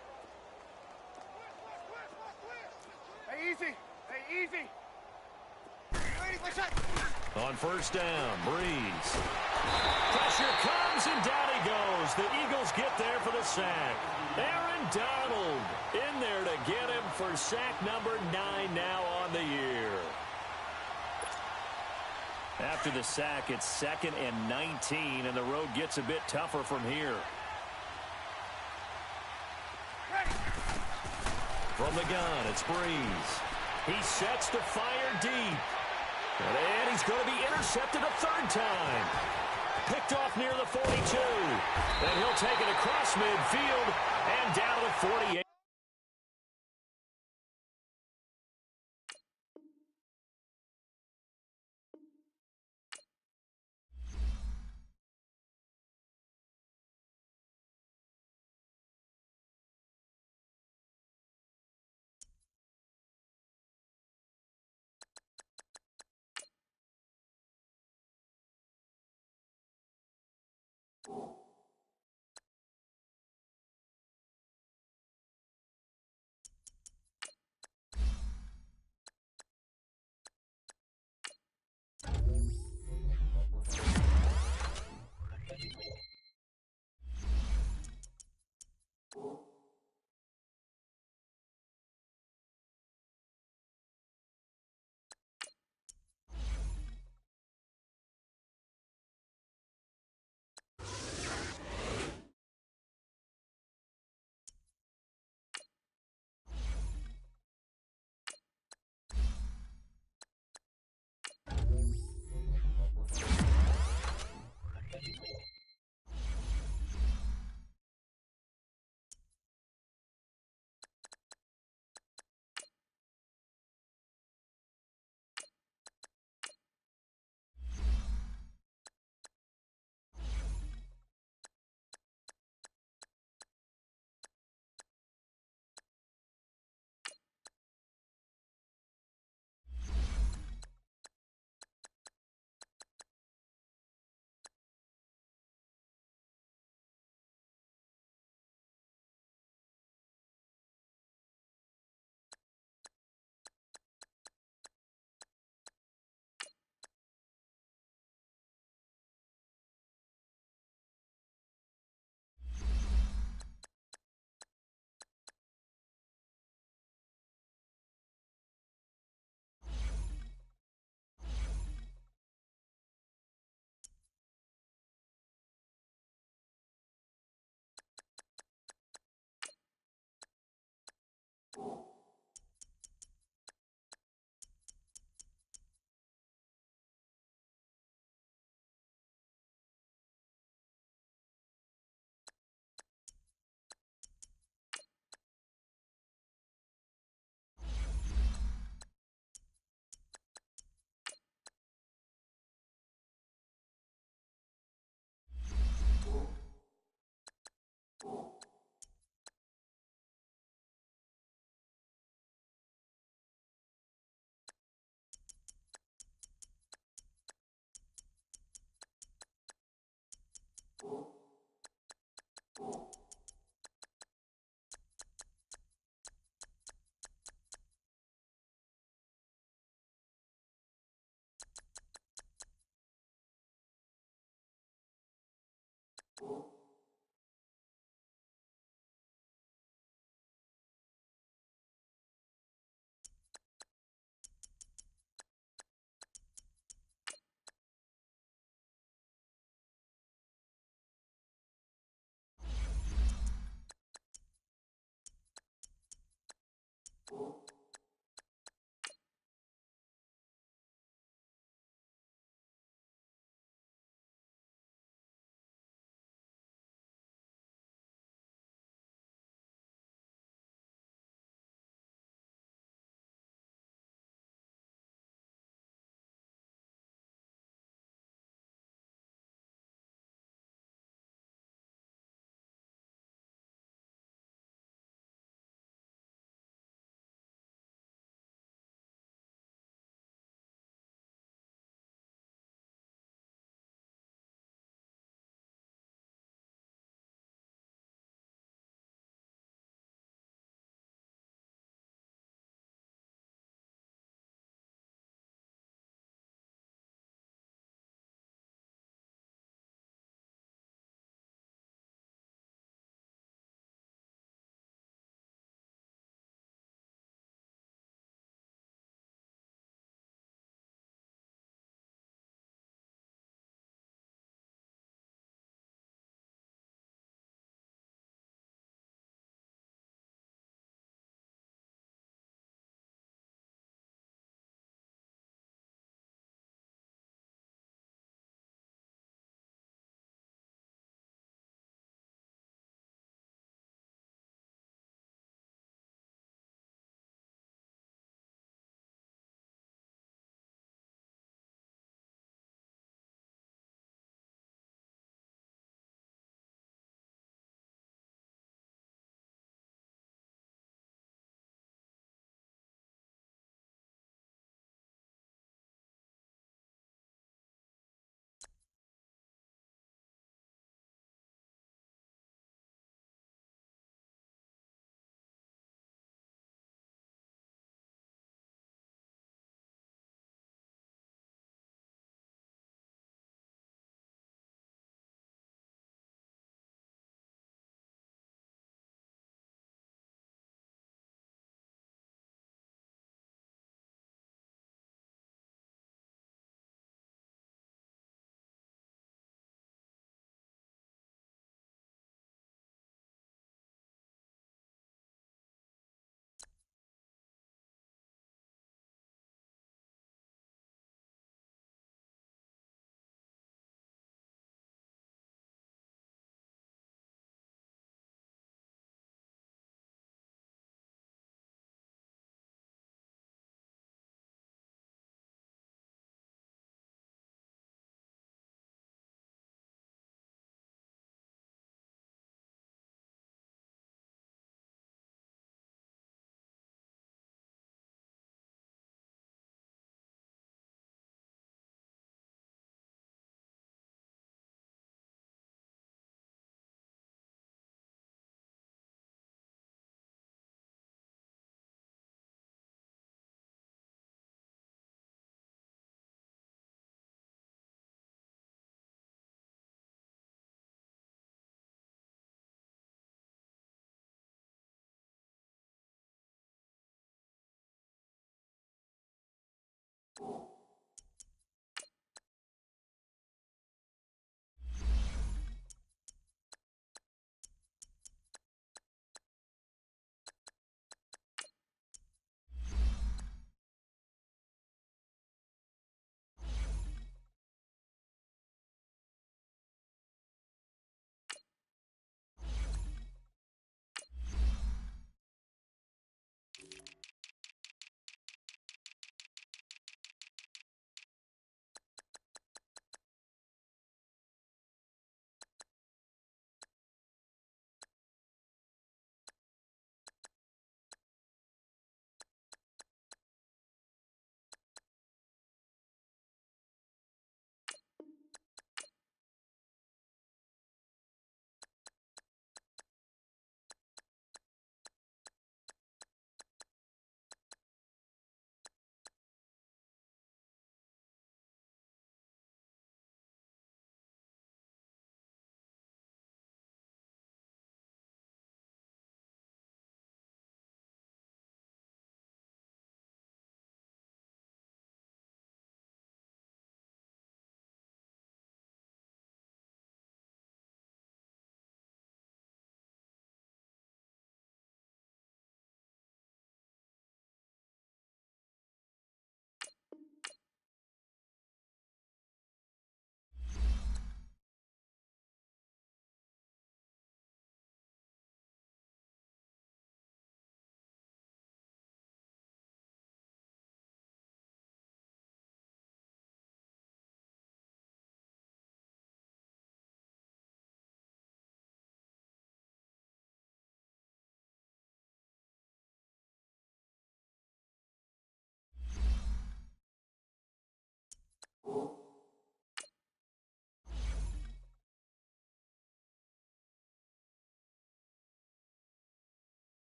Hey, easy. Hey, easy. Ready for shot. On first down, Breeze. Pressure comes, and down he goes. The Eagles get there for the sack. Aaron Donald in there to get him for sack number 9 now on the year. After the sack, it's 2nd and 19, and the road gets a bit tougher from here. From the gun, it's Breeze. He sets to fire deep. And he's going to be intercepted a 3rd time. Picked off near the 42. Then he'll take it across midfield and down to the 48.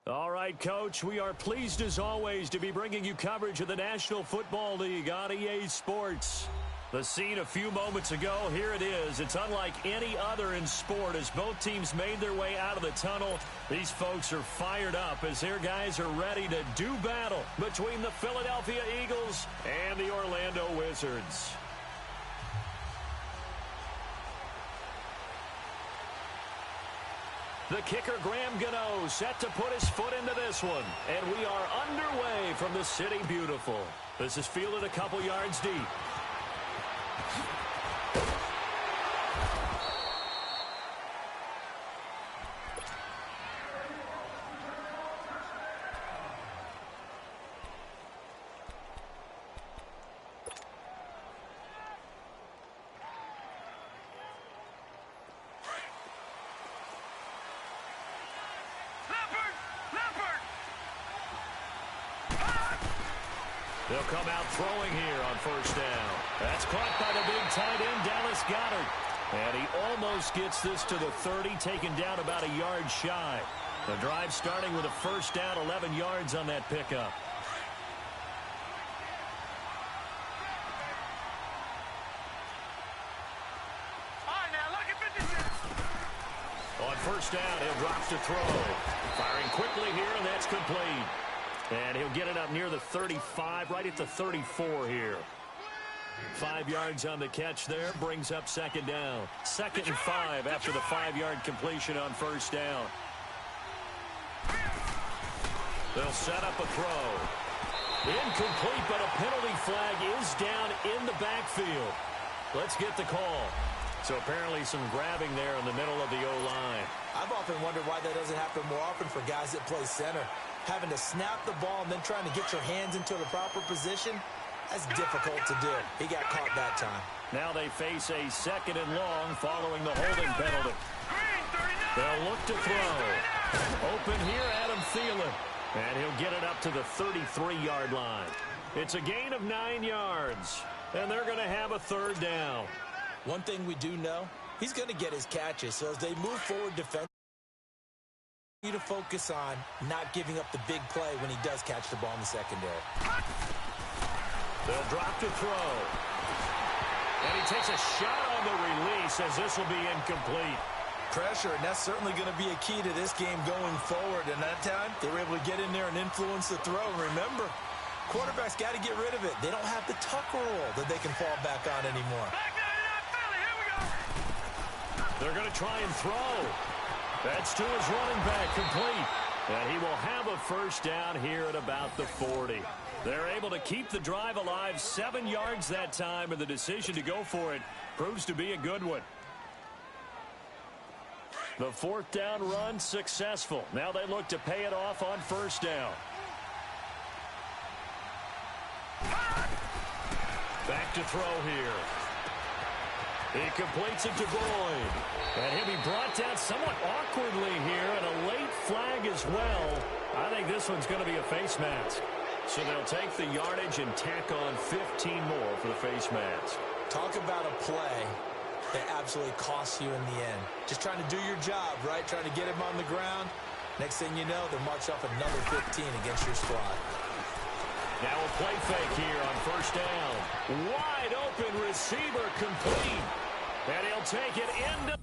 All right, Coach, we are pleased as always to be bringing you coverage of the National Football League on EA Sports. The scene a few moments ago, here it is. It's unlike any other in sport as both teams made their way out of the tunnel. These folks are fired up as their guys are ready to do battle between the Philadelphia Eagles and the Orlando Wizards. The kicker, Graham Gano, set to put his foot into this one. And we are underway from the City Beautiful. This is fielded a couple yards deep. They'll come out throwing here on first down. That's caught by the big tight end, Dallas Goedert. And he almost gets this to the 30, taken down about a yard shy. The drive starting with a first down, 11 yards on that pickup. On first down, he'll drop to throw. Firing quickly here, and that's complete. And he'll get it up near the 35, right at the 34 here. 5 yards on the catch there, brings up second down. 2nd and 5 after the 5-yard completion on first down. They'll set up a throw. Incomplete, but a penalty flag is down in the backfield. Let's get the call. So apparently some grabbing there in the middle of the O-line. I've often wondered why that doesn't happen more often for guys that play center. Having to snap the ball and then trying to get your hands into the proper position, that's difficult to do. He got caught that time. Now they face a 2nd and long following the holding penalty. They'll look to throw. Open here, Adam Thielen. And he'll get it up to the 33-yard line. It's a gain of 9 yards. And they're going to have a third down. One thing we do know, he's going to get his catches. So as they move forward defensively, you to focus on not giving up the big play when he does catch the ball in the secondary. They'll drop to throw. And he takes a shot on the release as this will be incomplete. Pressure, and that's certainly going to be a key to this game going forward. And that time, they were able to get in there and influence the throw. And remember, quarterbacks got to get rid of it. They don't have the tuck rule that they can fall back on anymore. They're going to try and throw. That's to his running back, complete. And he will have a first down here at about the 40. They're able to keep the drive alive, 7 yards that time, and the decision to go for it proves to be a good one. The 4th down run successful. Now they look to pay it off on first down. Back to throw here. He completes it to Boyd. And he'll be brought down somewhat awkwardly here, and a late flag as well. I think this one's going to be a face mask. So they'll take the yardage and tack on 15 more for the face mask. Talk about a play that absolutely costs you in the end. Just trying to do your job, right? Trying to get him on the ground. Next thing you know, they'll march off another 15 against your squad. Now a play fake here on first down. Wide open receiver complete. And he'll take it into...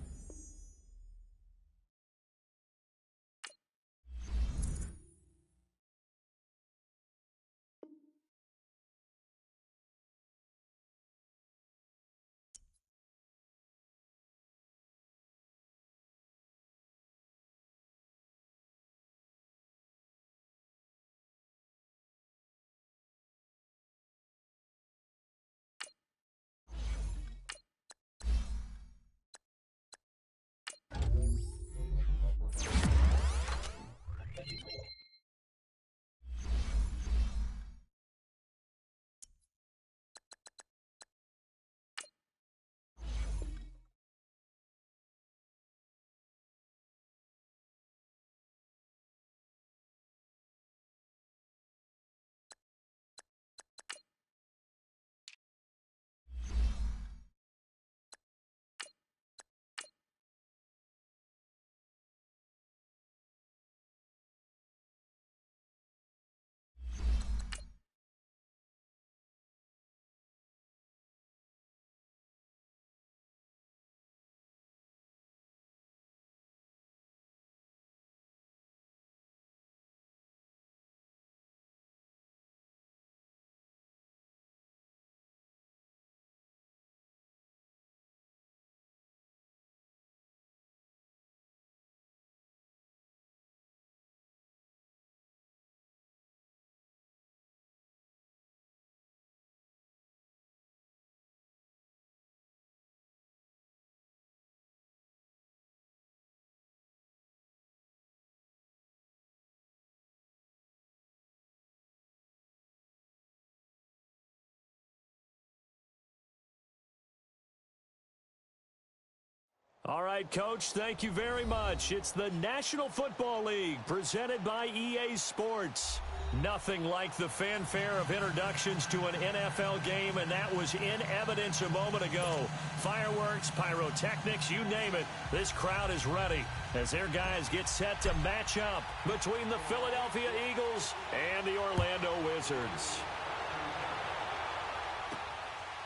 All right, Coach, thank you very much. It's the National Football League presented by EA Sports. Nothing like the fanfare of introductions to an NFL game, and that was in evidence a moment ago. Fireworks, pyrotechnics, you name it. This crowd is ready as their guys get set to match up between the Philadelphia Eagles and the Orlando Wizards.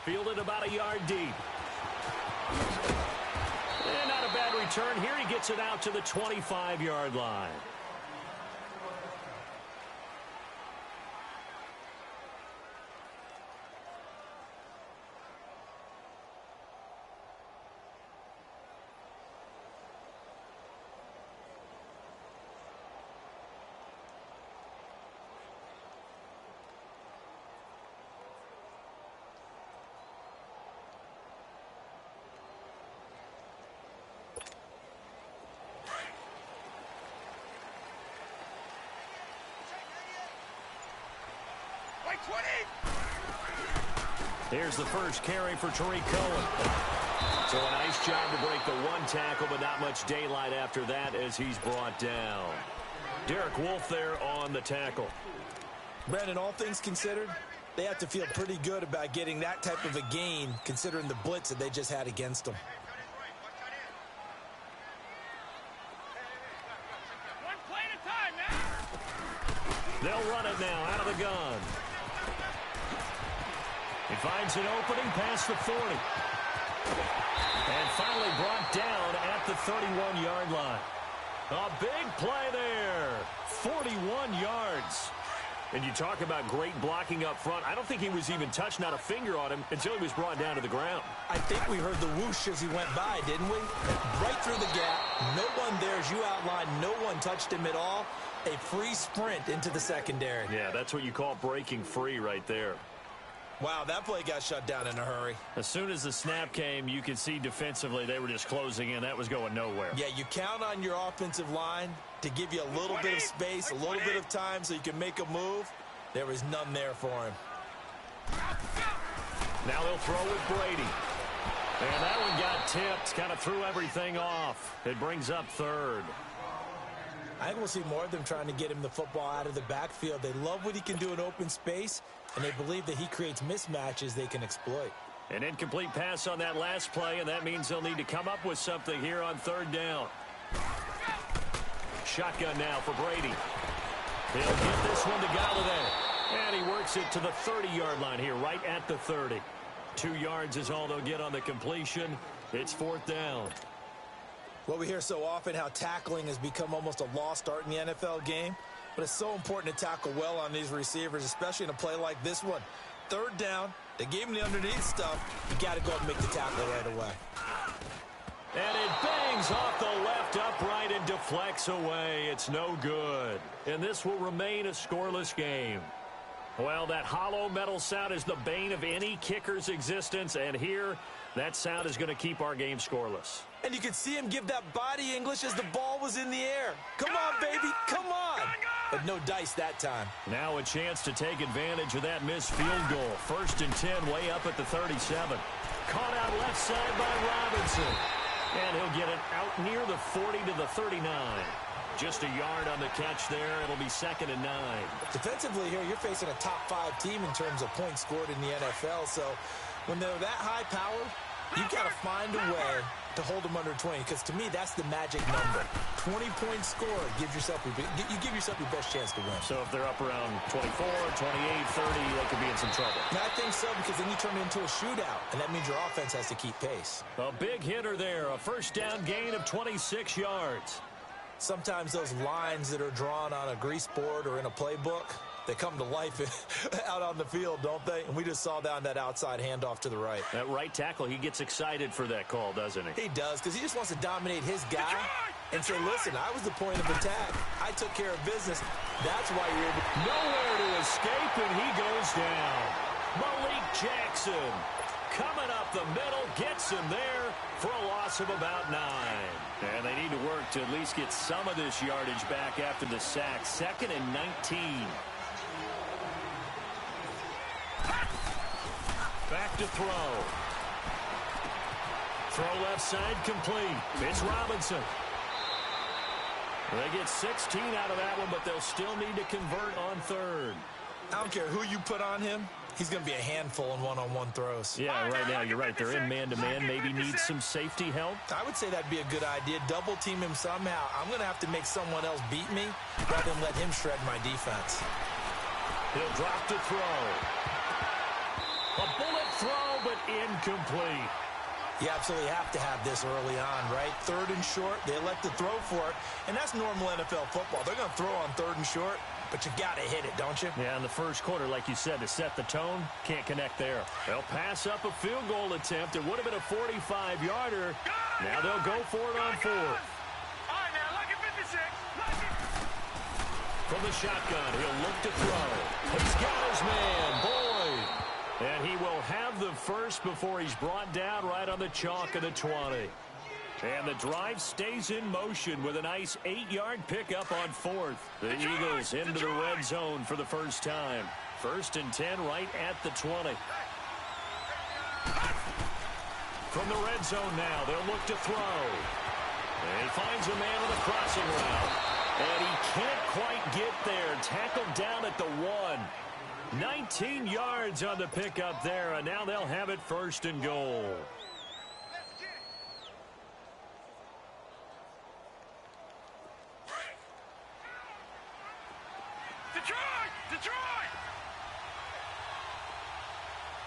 Fielded about a yard deep. And not a bad return here. He gets it out to the 25-yard line. Here's the first carry for Tariq Cohen. So a nice job to break the one tackle, but not much daylight after that as he's brought down. Derek Wolfe there on the tackle. Brandon, all things considered, they have to feel pretty good about getting that type of a gain considering the blitz that they just had against them. One play at a time now. They'll run it now out of the gun. He finds an opening past the 40. And finally brought down at the 31-yard line. A big play there. 41 yards. And you talk about great blocking up front. I don't think he was even touched, not a finger on him, until he was brought down to the ground. I think we heard the whoosh as he went by, didn't we? Right through the gap. No one there, as you outlined. No one touched him at all. A free sprint into the secondary. Yeah, that's what you call breaking free right there. Wow, that play got shut down in a hurry. As soon as the snap came, you could see defensively they were just closing in. That was going nowhere. Yeah, you count on your offensive line to give you a little bit of space, a little bit of time so you can make a move. There was none there for him. Now they'll throw with Brady. And that one got tipped, kind of threw everything off. It brings up third. I think we'll see more of them trying to get him the football out of the backfield. They love what he can do in open space, and they believe that he creates mismatches they can exploit. An incomplete pass on that last play, and that means they'll need to come up with something here on third down. Shotgun now for Brady. He'll get this one to Galladay. And he works it to the 30-yard line here, right at the 30. 2 yards is all they'll get on the completion. It's fourth down. Well, we hear so often how tackling has become almost a lost art in the NFL game. But it's so important to tackle well on these receivers, especially in a play like this one. Third down, they gave him the underneath stuff. You got to go and make the tackle right away. And it bangs off the left upright and deflects away. It's no good. And this will remain a scoreless game. Well, that hollow metal sound is the bane of any kicker's existence. And here, that sound is going to keep our game scoreless. And you could see him give that body English as the ball was in the air. Come on, baby, come on. But no dice that time. Now a chance to take advantage of that missed field goal. 1st and 10, way up at the 37. Caught out left side by Robinson. And he'll get it out near the 40 to the 39. Just a yard on the catch there. It'll be 2nd and 9. Defensively here, you're facing a top-5 team in terms of points scored in the NFL. So when they're that high-powered, you've got to find a way to hold them under 20, because to me, that's the magic number. 20-point score gives yourself you give yourself your best chance to win. So if they're up around 24, 28, 30, they could be in some trouble. And I think so, because then you turn it into a shootout, and that means your offense has to keep pace. A big hitter there, a first down gain of 26 yards. Sometimes those lines that are drawn on a grease board or in a playbook, they come to life out on the field, don't they? And we just saw down that outside handoff to the right. That right tackle, he gets excited for that call, doesn't he? He does, because he just wants to dominate his guy and say, listen, I was the point of attack. I took care of business. That's why you're able. Nowhere to escape, and he goes down. Malik Jackson coming up the middle, gets him there for a loss of about 9. And they need to work to at least get some of this yardage back after the sack. 2nd and 19. Back to throw. Throw left side complete. It's Robinson. They get 16 out of that one, but they'll still need to convert on third. I don't care who you put on him. He's going to be a handful in one-on-one throws. Yeah, right now, you're right. They're in man-to-man. Maybe need some safety help. I would say that'd be a good idea. Double team him somehow. I'm going to have to make someone else beat me rather than let him shred my defense. He'll drop to throw. A bullet throw, but incomplete. You absolutely have to have this early on, right? Third and short, they elect to throw for it, and that's normal NFL football. They're going to throw on third and short, but you got to hit it, don't you? Yeah, in the first quarter, like you said, to set the tone, can't connect there. They'll pass up a field goal attempt. It would have been a 45-yarder. Now they'll go for it on fourth. All right, now, look at 56. Look at... From the shotgun, he'll look to throw. He's got his man, Boyd. And he will have the first before he's brought down right on the chalk of the 20. And the drive stays in motion with a nice 8-yard pickup on fourth. The Eagles into the red zone for the first time. 1st and 10 right at the 20. From the red zone now, they'll look to throw. And he finds a man on the crossing route. And he can't quite get there. Tackled down at the 1. 19 yards on the pickup there, and now they'll have it 1st and goal. Detroit! Detroit!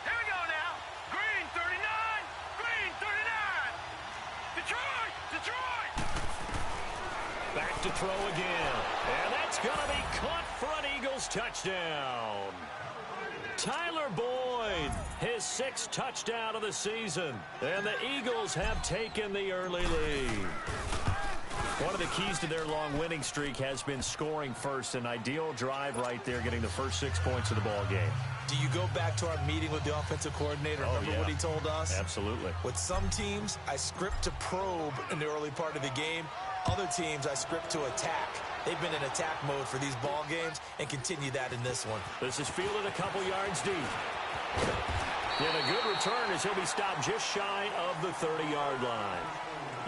Here we go now. Green 39. Green 39. Detroit! Detroit! Back to throw again. And that's going to be caught for an Eagles touchdown. Tyler Boyd, his 6th touchdown of the season. And the Eagles have taken the early lead. One of the keys to their long winning streak has been scoring first. An ideal drive right there, getting the first 6 points of the ball game. Do you go back to our meeting with the offensive coordinator? Remember what he told us? Absolutely. With some teams, I script to probe in the early part of the game. Other teams, I script to attack. They've been in attack mode for these ball games and continue that in this one. This is fielded a couple yards deep. And a good return as he'll be stopped just shy of the 30-yard line.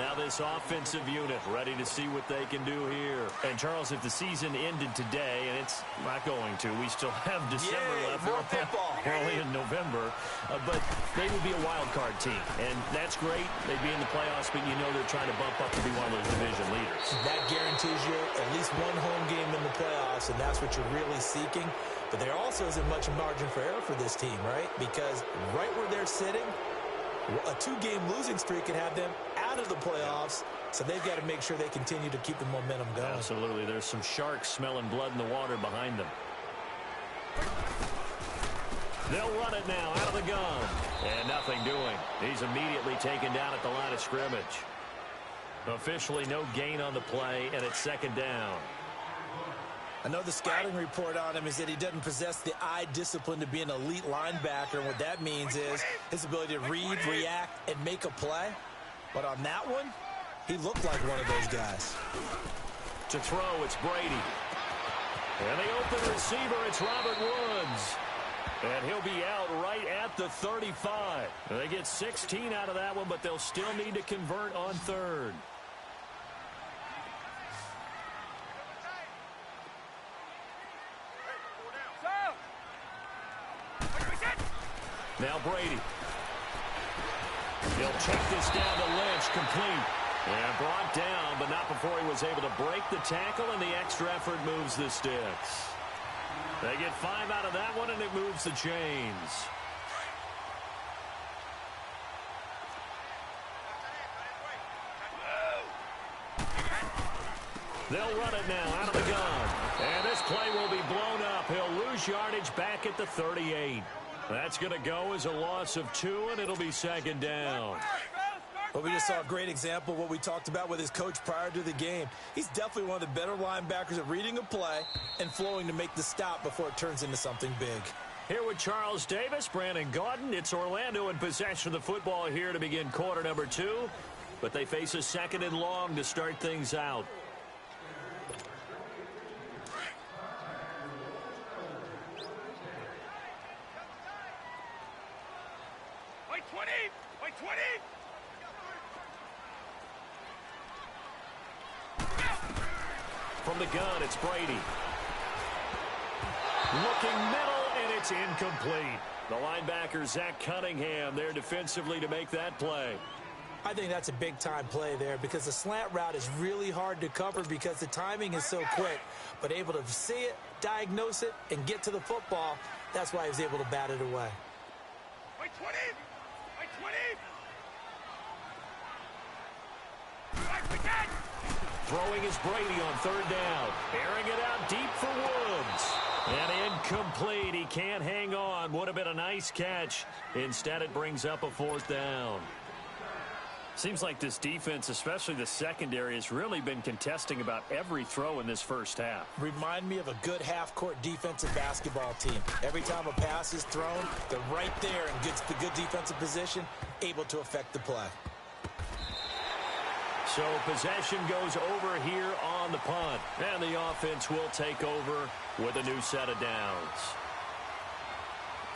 Now this offensive unit ready to see what they can do here. And, Charles, if the season ended today, and it's not going to, we still have December left. More football. We're only in November. But they would be a wild card team. And that's great. They'd be in the playoffs, but you know they're trying to bump up to be one of those division leaders. That guarantees you at least one home game in the playoffs, and that's what you're really seeking. But there also isn't much margin for error for this team, right? Because right where they're sitting, a 2-game losing streak could have them out of the playoffs, so they've got to make sure they continue to keep the momentum going. Absolutely. There's some sharks smelling blood in the water behind them. They'll run it now out of the gun. And nothing doing. He's immediately taken down at the line of scrimmage. Officially no gain on the play, and it's 2nd down. I know the scouting report on him is that he doesn't possess the eye discipline to be an elite linebacker, and what that means is his ability to read, react, and make a play. But on that one, he looked like one of those guys. To throw, it's Brady. And the open receiver, it's Robert Woods. And he'll be out right at the 35. They get 16 out of that one, but they'll still need to convert on third. Now Brady. He'll check this down to Lynch, complete. And brought down, but not before he was able to break the tackle, and the extra effort moves the sticks. They get 5 out of that one, and it moves the chains. They'll run it now out of the gun. And this play will be blown up. He'll lose yardage back at the 38. That's going to go as a loss of 2, and it'll be 2nd down. Well, we just saw a great example of what we talked about with his coach prior to the game. He's definitely one of the better linebackers at reading a play and flowing to make the stop before it turns into something big. Here with Charles Davis, Brandon Gaudin. It's Orlando in possession of the football here to begin quarter number 2. But they face a 2nd and long to start things out. Wait 20! Wait 20! From the gun, it's Brady. Looking middle, and it's incomplete. The linebacker, Zach Cunningham, there defensively to make that play. I think that's a big-time play there because the slant route is really hard to cover because the timing is so quick. But able to see it, diagnose it, and get to the football, that's why he was able to bat it away. Wait 20! Wait 20! Throwing is Brady on third down. Airing it out deep for Woods. And incomplete. He can't hang on. Would have been a nice catch. Instead, it brings up a fourth down. Seems like this defense, especially the secondary, has really been contesting about every throw in this first half. Remind me of a good half-court defensive basketball team. Every time a pass is thrown, they're right there in good defensive position, able to affect the play. So possession goes over here on the punt. And the offense will take over with a new set of downs.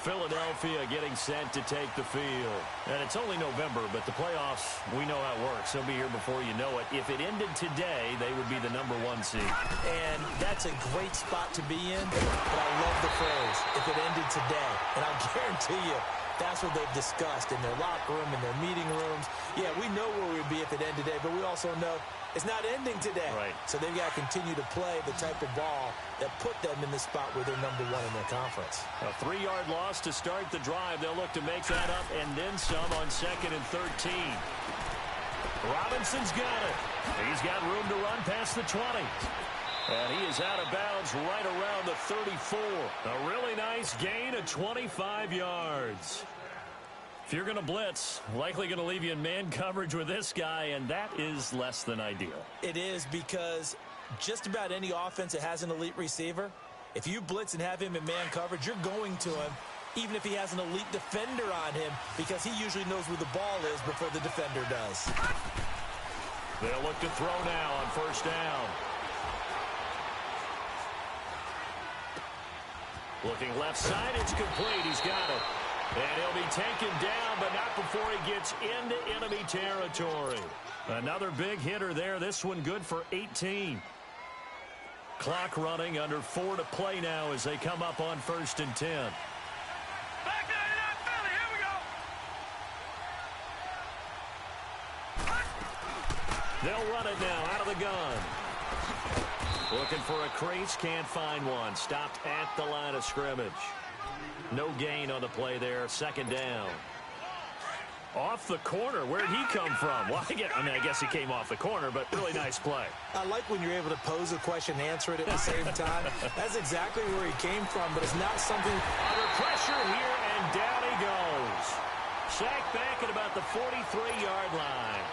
Philadelphia getting set to take the field. And it's only November, but the playoffs, we know how it works. They'll be here before you know it. If it ended today, they would be the #1 seed. And that's a great spot to be in, but I love the phrase, if it ended today. And I'll guarantee you, that's what they've discussed in their locker room, in their meeting rooms. Yeah, we know where we'd be if it ended today, but we also know it's not ending today. Right. So they've got to continue to play the type of ball that put them in the spot where they're #1 in their conference. A 3-yard loss to start the drive. They'll look to make that up and then some on 2nd and 13. Robinson's got it. He's got room to run past the 20. And he is out of bounds right around the 34. A really nice gain of 25 yards. If you're going to blitz, likely going to leave you in man coverage with this guy, and that is less than ideal. It is because just about any offense that has an elite receiver, if you blitz and have him in man coverage, you're going to him, even if he has an elite defender on him, because he usually knows where the ball is before the defender does. They'll look to throw now on first down. Looking left side, it's complete. He's got it. And he'll be taken down, but not before he gets into enemy territory. Another big hitter there. This one good for 18. Clock running, under 4 to play now as they come up on 1st and 10. Back there in that Philly. Here we go. They'll run it now out of the gun. Looking for a crease, can't find one. Stopped at the line of scrimmage. No gain on the play there. 2nd down. Off the corner. Where'd he come from? Well, I guess he came off the corner, but really nice play. I like when you're able to pose a question and answer it at the same time. That's exactly where he came from, but it's not something... Under pressure here, and down he goes. Sacked back at about the 43-yard line.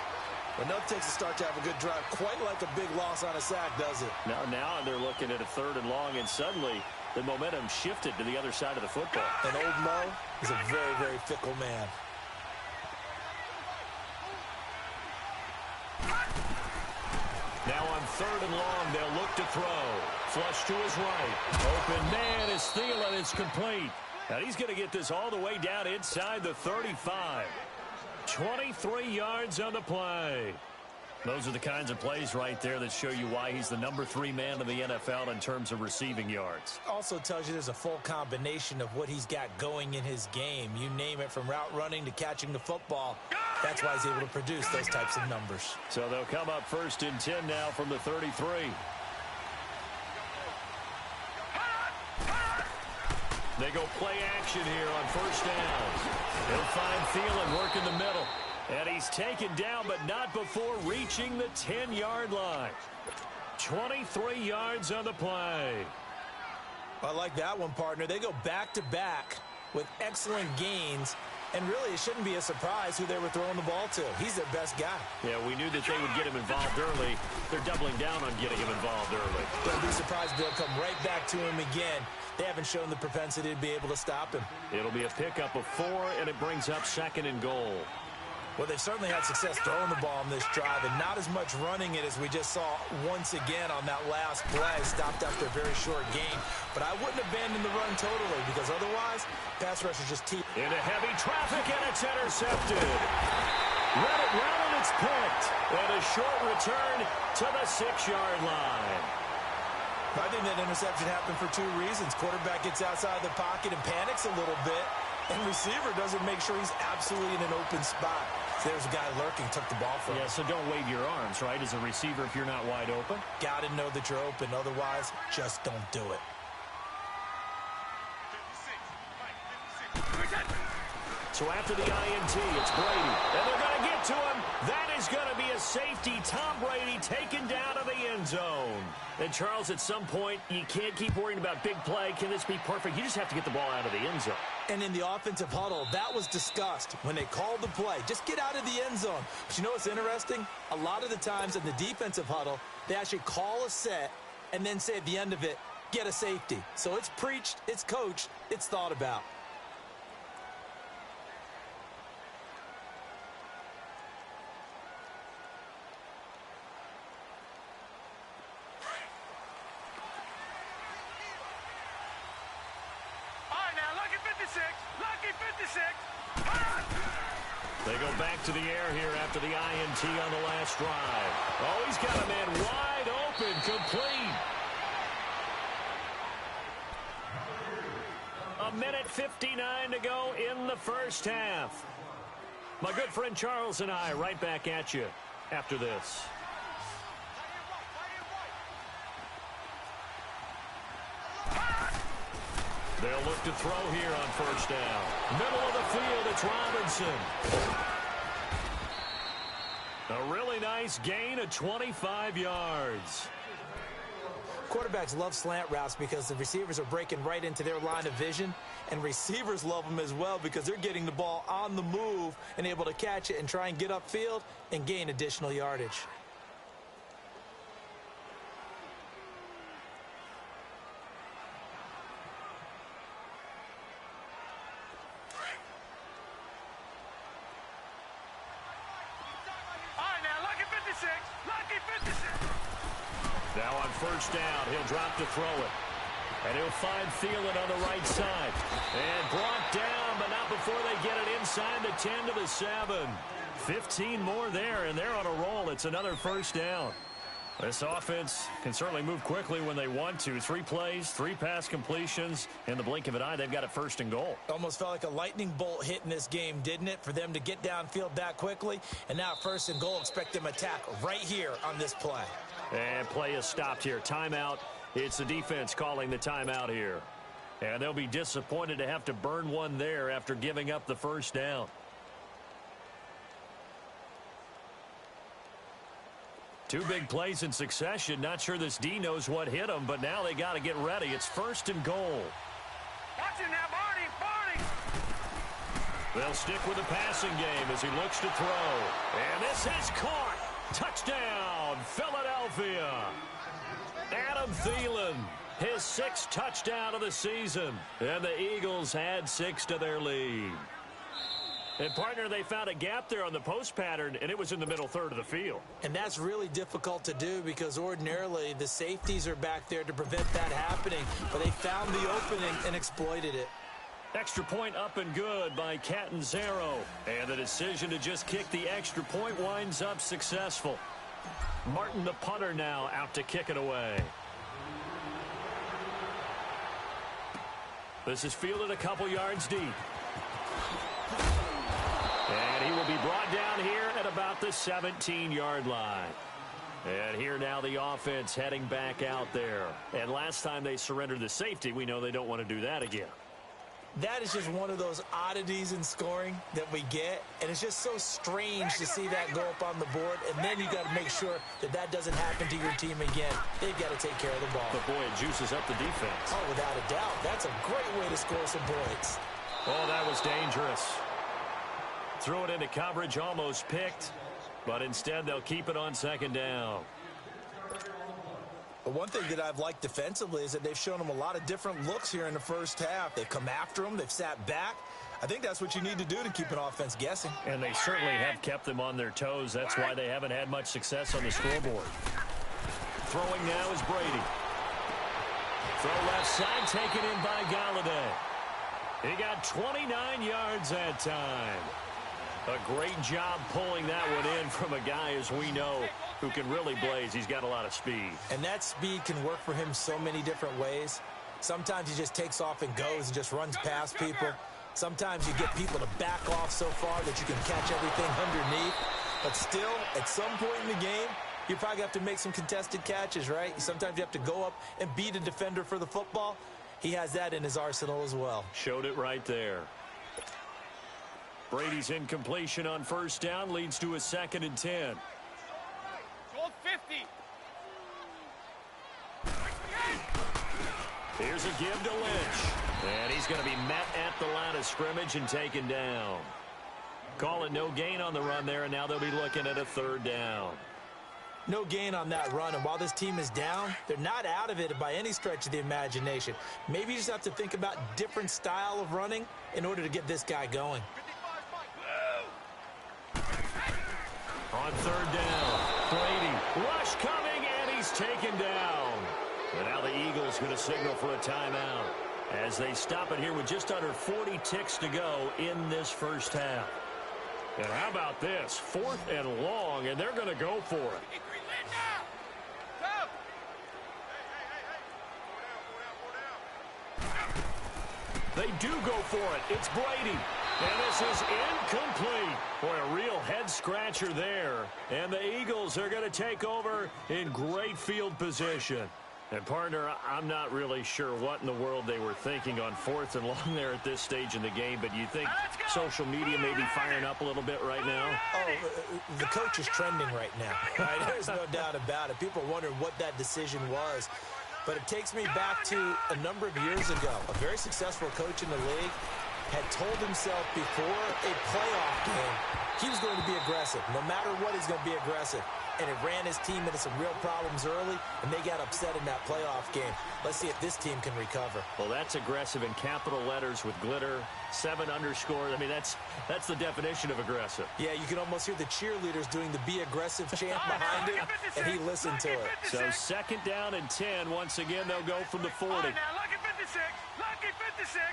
Enough takes a start to have a good drive. Quite like a big loss on a sack, does it? Now they're looking at a 3rd and long, and suddenly the momentum shifted to the other side of the football. And old Mo is a very, very fickle man. Now on 3rd and long, they'll look to throw. Flush to his right. Open man is Thielen. It's complete. And he's going to get this all the way down inside the 35. 23 yards on the play. Those are the kinds of plays right there that show you why he's the #3 man in the NFL in terms of receiving yards. Also tells you there's a full combination of what he's got going in his game. You name it, from route running to catching the football. That's why he's able to produce those types of numbers. So they'll come up 1st and 10 now from the 33. They go play action here on 1st down. He'll find Thielen working the middle. And he's taken down, but not before reaching the 10-yard line. 23 yards on the play. I like that one, partner. They go back-to-back with excellent gains. And really, it shouldn't be a surprise who they were throwing the ball to. He's their best guy. Yeah, we knew that they would get him involved early. They're doubling down on getting him involved early. Don't be surprised if they'll come right back to him again. They haven't shown the propensity to be able to stop him. It'll be a pickup of 4, and it brings up 2nd and goal. Well, they've certainly had success throwing the ball on this drive, and not as much running it as we just saw once again on that last play. Stopped after a very short gain. But I wouldn't abandon the run totally, because otherwise, pass rush is just too... Into heavy traffic, and it's intercepted. Let it run, and it's picked. And a short return to the 6-yard line. I think that interception happened for two reasons. Quarterback gets outside the pocket and panics a little bit, and receiver doesn't make sure he's absolutely in an open spot. So there's a guy lurking, took the ball from him. Yeah, so don't wave your arms, right, as a receiver if you're not wide open. Got to know that you're open. Otherwise, just don't do it. So after the INT, it's Brady. And they're going to get to him. That is going to be a safety. Tom Brady taken down to the end zone. And, Charles, at some point, you can't keep worrying about big play. Can this be perfect? You just have to get the ball out of the end zone. And in the offensive huddle, that was discussed when they called the play. Just get out of the end zone. But you know what's interesting? A lot of the times in the defensive huddle, they actually call a set and then say at the end of it, get a safety. So it's preached, it's coached, it's thought about. They go back to the air here after the INT on the last drive. Oh, he's got a man wide open, complete. A minute 59 to go in the first half. My good friend Charles and I right back at you after this. They'll look to throw here on first down. Middle of the field, it's Robinson. A really nice gain of 25 yards. Quarterbacks love slant routes because the receivers are breaking right into their line of vision, and receivers love them as well because they're getting the ball on the move and able to catch it and try and get upfield and gain additional yardage. Now on first down, he'll drop to throw it. And he'll find Thielen on the right side. And brought down, but not before they get it inside the 10 to the 7. 15 more there, and they're on a roll. It's another first down. This offense can certainly move quickly when they want to. 3 plays, 3 pass completions. In the blink of an eye, they've got it first and goal. Almost felt like a lightning bolt hit in this game, didn't it? For them to get downfield that quickly. And now first and goal, expect them to attack right here on this play. And play is stopped here. Timeout. It's the defense calling the timeout here. And they'll be disappointed to have to burn one there after giving up the first down. 2 big plays in succession. Not sure this D knows what hit them, but now they got to get ready. It's first and goal. Watch it now, Barney. They'll stick with the passing game as he looks to throw. And this is caught. Touchdown, Philadelphia. Adam Thielen, his 6th touchdown of the season. And the Eagles add 6 to their lead. And, partner, they found a gap there on the post pattern, and it was in the middle third of the field. And that's really difficult to do because ordinarily the safeties are back there to prevent that happening. But they found the opening and exploited it. Extra point up and good by Catanzaro. And the decision to just kick the extra point winds up successful. Martin, the punter, now out to kick it away. This is fielded a couple yards deep. And he will be brought down here at about the 17-yard line. And here now the offense heading back out there. And last time they surrendered the safety, we know they don't want to do that again. That is just one of those oddities in scoring that we get. And it's just so strange to see that go up on the board. And then you got to make sure that that doesn't happen to your team again. They've got to take care of the ball. But, boy, it juices up the defense. Oh, without a doubt. That's a great way to score some points. Oh, that was dangerous. Threw it into coverage, almost picked. But instead, they'll keep it on second down. But one thing that I've liked defensively is that they've shown them a lot of different looks here in the first half. They've come after them. They've sat back. I think that's what you need to do to keep an offense guessing. And they certainly have kept them on their toes. That's why they haven't had much success on the scoreboard. Throwing now is Brady. Throw left side, taken in by Galladay. He got 29 yards that time. A great job pulling that one in from a guy, as we know, who can really blaze. He's got a lot of speed. And that speed can work for him so many different ways. Sometimes he just takes off and goes and just runs past people. Sometimes you get people to back off so far that you can catch everything underneath. But still, at some point in the game, you probably have to make some contested catches, right? Sometimes you have to go up and beat a defender for the football. He has that in his arsenal as well. Showed it right there. Brady's incompletion on first down leads to a 2nd and 10. Goal 50. Here's a give to Lynch. And he's going to be met at the line of scrimmage and taken down. Call it no gain on the run there, and now they'll be looking at a 3rd down. No gain on that run, and while this team is down, they're not out of it by any stretch of the imagination. Maybe you just have to think about different style of running in order to get this guy going. On 3rd down, Brady, rush coming, and he's taken down. And now the Eagles going to signal for a timeout as they stop it here with just under 40 ticks to go in this first half. And how about this? 4th and long, and they're going to go for it. They do go for it. It's Brady. And this is incomplete. Boy, a real head-scratcher there. And the Eagles are going to take over in great field position. And, partner, I'm not really sure what in the world they were thinking on 4th and long there at this stage in the game, but you think social media may be firing up a little bit right now? Oh, the coach is trending right now. Right? There's no doubt about it. People are wondering what that decision was. But it takes me back to a number of years ago. A very successful coach in the league had told himself before a playoff game he was going to be aggressive. No matter what, he's going to be aggressive. And it ran his team into some real problems early, and they got upset in that playoff game. Let's see if this team can recover. Well, that's aggressive in capital letters with glitter, 7 underscore. I mean, that's the definition of aggressive. Yeah, you can almost hear the cheerleaders doing the be aggressive chant behind him, and he listened to it. So 2nd down and 10. Once again, they'll go from the 40. Now, lucky 56. Lucky 56.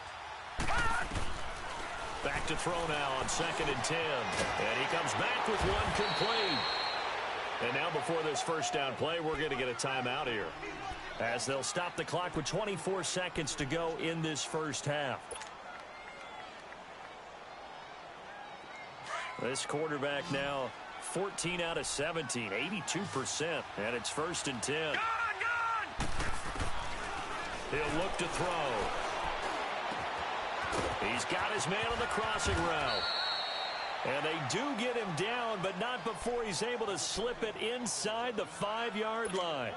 Back to throw now on 2nd and 10. And he comes back with one complete. And now before this first down play, we're going to get a timeout here, as they'll stop the clock with 24 seconds to go in this first half. This quarterback now 14 out of 17, 82%, and it's 1st and 10. Gone! He'll look to throw. He's got his man on the crossing route. And they do get him down, but not before he's able to slip it inside the 5-yard line.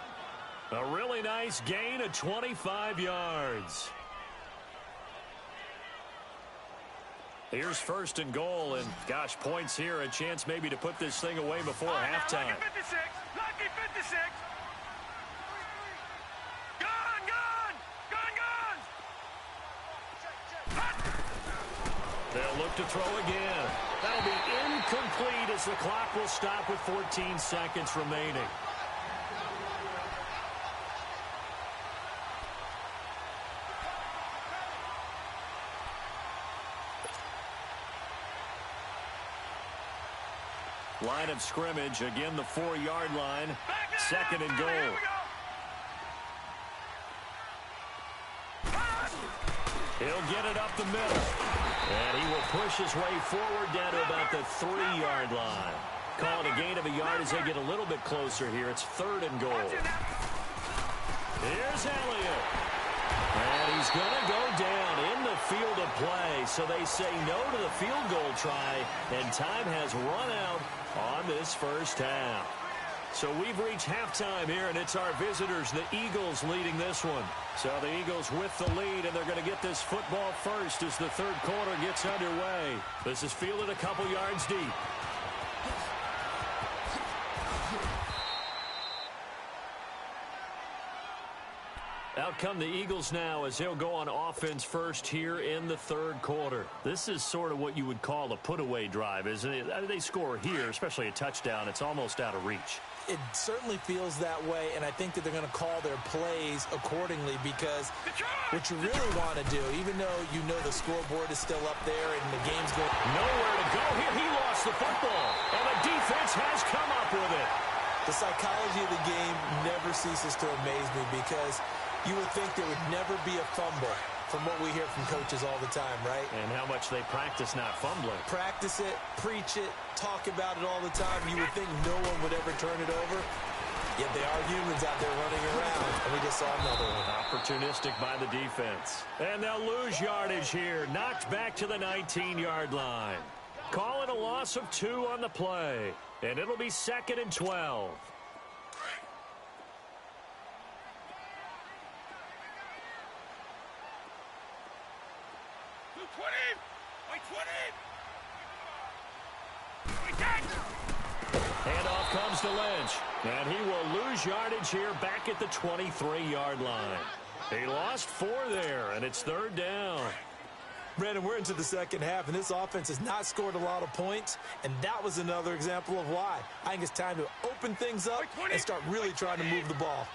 A really nice gain of 25 yards. Here's 1st and goal, and gosh, points here, a chance maybe to put this thing away before halftime. Lucky 56. Lucky 56. Gone! They'll look to throw again. That'll be incomplete as the clock will stop with 14 seconds remaining. Line of scrimmage, again the 4-yard line, 2nd and goal. He'll get it up the middle. And he will push his way forward down to about the 3-yard line. Call it a gain of a yard as they get a little bit closer here. It's 3rd and goal. Here's Elliott. And he's going to go down in the field of play. So they say no to the field goal try, and time has run out on this first half. So we've reached halftime here, and it's our visitors, the Eagles, leading this one. So the Eagles with the lead, and they're going to get this football first as the 3rd quarter gets underway. This is fielded a couple yards deep. Out come the Eagles now as they'll go on offense first here in the 3rd quarter. This is sort of what you would call a put-away drive, isn't it? They score here, especially a touchdown. It's almost out of reach. It certainly feels that way, and I think that they're going to call their plays accordingly because what you really want to do, even though you know the scoreboard is still up there and the game's going... Nowhere to go here. He lost the football, and the defense has come up with it. The psychology of the game never ceases to amaze me because you would think there would never be a fumble from what we hear from coaches all the time, right? And how much they practice not fumbling. Practice it, preach it, talk about it all the time. You would think no one would ever turn it over. Yet they are humans out there running around, and we just saw another one. Opportunistic by the defense. And they'll lose yardage here. Knocked back to the 19-yard line. Calling a loss of 2 on the play. And it'll be 2nd and 12. Handoff comes to Lynch. And he will lose yardage here back at the 23-yard line. He lost 4 there, and it's 3rd down. Brandon, we're into the second half, and this offense has not scored a lot of points, and that was another example of why. I think it's time to open things up and start really trying to move the ball.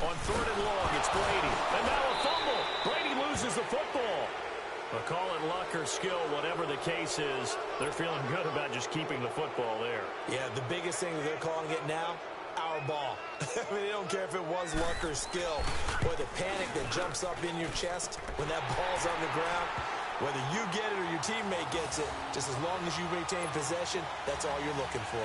On 3rd and long, it's Brady. And now a fumble. Brady loses the football. But call it luck or skill, whatever the case is, they're feeling good about just keeping the football there. Yeah, the biggest thing that they're calling it now, our ball. I mean, they don't care if it was luck or skill, or the panic that jumps up in your chest when that ball's on the ground. Whether you get it or your teammate gets it, just as long as you retain possession, that's all you're looking for.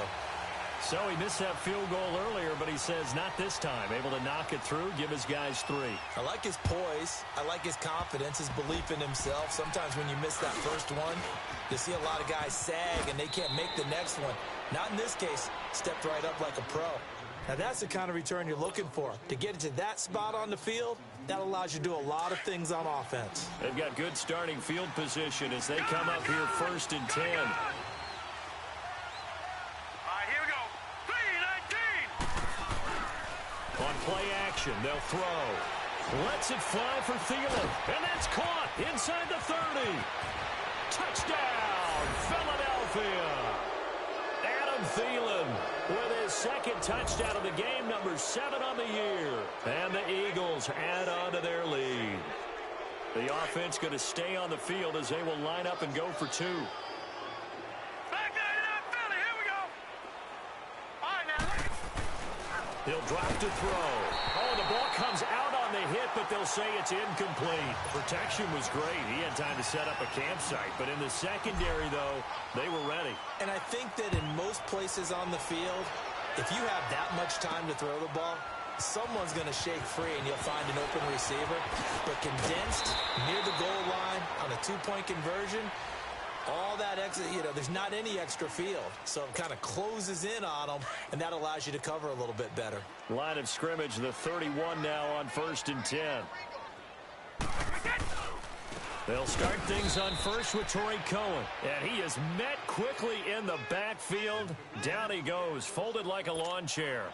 So he missed that field goal earlier, but he says not this time. Able to knock it through, give his guys 3. I like his poise. I like his confidence, his belief in himself. Sometimes when you miss that first one, you see a lot of guys sag and they can't make the next one. Not in this case. Stepped right up like a pro. Now that's the kind of return you're looking for. To get to that spot on the field, that allows you to do a lot of things on offense. They've got good starting field position as they come up here 1st and 10. On play action, they'll throw. Lets it fly for Thielen. And that's caught inside the 30. Touchdown, Philadelphia. Adam Thielen with his 2nd touchdown of the game, number 7 on the year. And the Eagles add on to their lead. The offense going to stay on the field as they will line up and go for 2. He'll drop to throw. Oh, the ball comes out on the hit, but they'll say it's incomplete. Protection was great. He had time to set up a campsite. But in the secondary, though, they were ready. And I think that in most places on the field, if you have that much time to throw the ball, someone's going to shake free and you'll find an open receiver. But condensed, near the goal line, on a 2-point conversion, all that extra, there's not any extra field. So it kind of closes in on them, and that allows you to cover a little bit better. Line of scrimmage, the 31 now on 1st and 10. They'll start things on first with Torrey Cohen. And he is met quickly in the backfield. Down he goes, folded like a lawn chair.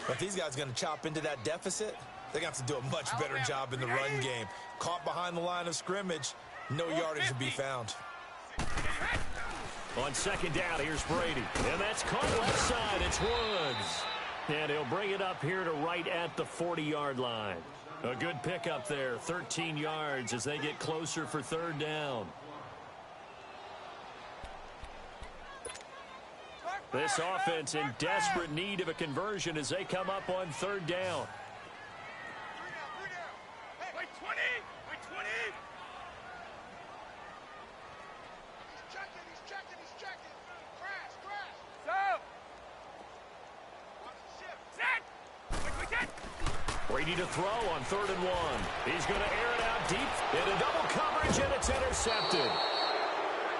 If these guys are going to chop into that deficit, they're going to have to do a much better job in the run game. Caught behind the line of scrimmage, no yardage to be found. On 2nd down, here's Brady. And that's caught left side. It's Woods. And he'll bring it up here to right at the 40-yard line. A good pickup there, 13 yards as they get closer for 3rd down. This offense in desperate need of a conversion as they come up on 3rd down. Brady to throw on 3rd and 1. He's going to air it out deep into double coverage, and it's intercepted.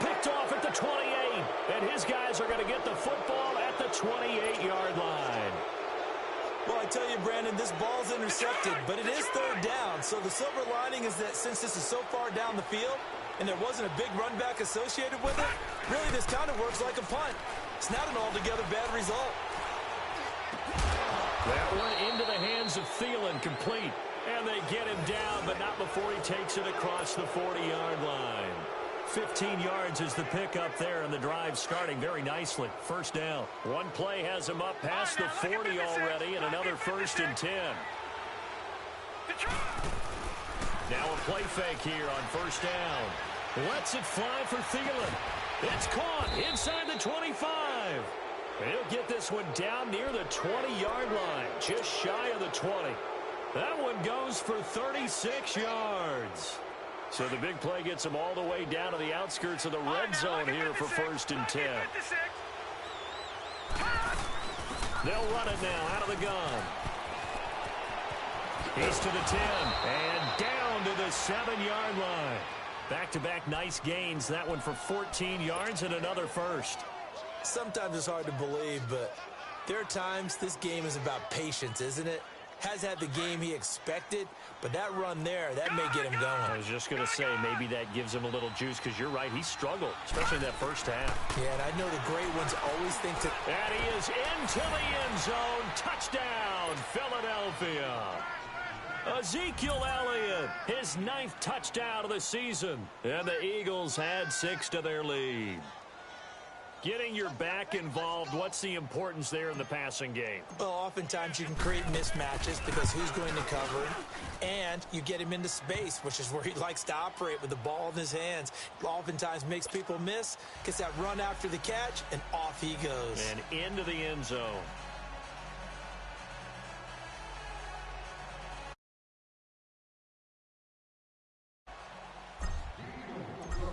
Picked off at the 28, and his guys are going to get the football at the 28-yard line. Well, I tell you, Brandon, this ball's intercepted, but it is 3rd down. So the silver lining is that since this is so far down the field and there wasn't a big run back associated with it, really this kind of works like a punt. It's not an altogether bad result. That one into the hands of Thielen, complete. And they get him down, but not before he takes it across the 40-yard line. 15 yards is the pickup there, and the drive starting very nicely. First down. One play has him up past the 40 already, and another 1st and 10. Now a play fake here on first down. Lets it fly for Thielen. It's caught inside the 25. He'll get this one down near the 20-yard line, just shy of the 20. That one goes for 36 yards. So the big play gets him all the way down to the outskirts of the red zone here for 1st and 10. They'll run it now out of the gun. He's to the 10 and down to the 7-yard line. Back-to-back nice gains. That one for 14 yards and another first. Sometimes it's hard to believe, but there are times this game is about patience, isn't it? Has had the game he expected, but that run there, that may get him going. I was just going to say, maybe that gives him a little juice, because you're right, he struggled, especially in that first half. Yeah, and I know the great ones always think to... And he is into the end zone. Touchdown, Philadelphia. Ezekiel Elliott, his 9th touchdown of the season. And the Eagles add 6 to their lead. Getting your back involved, what's the importance there in the passing game? Well, oftentimes you can create mismatches because who's going to cover him, and you get him into space, which is where he likes to operate with the ball in his hands. Oftentimes makes people miss, gets that run after the catch, and off he goes. And into the end zone.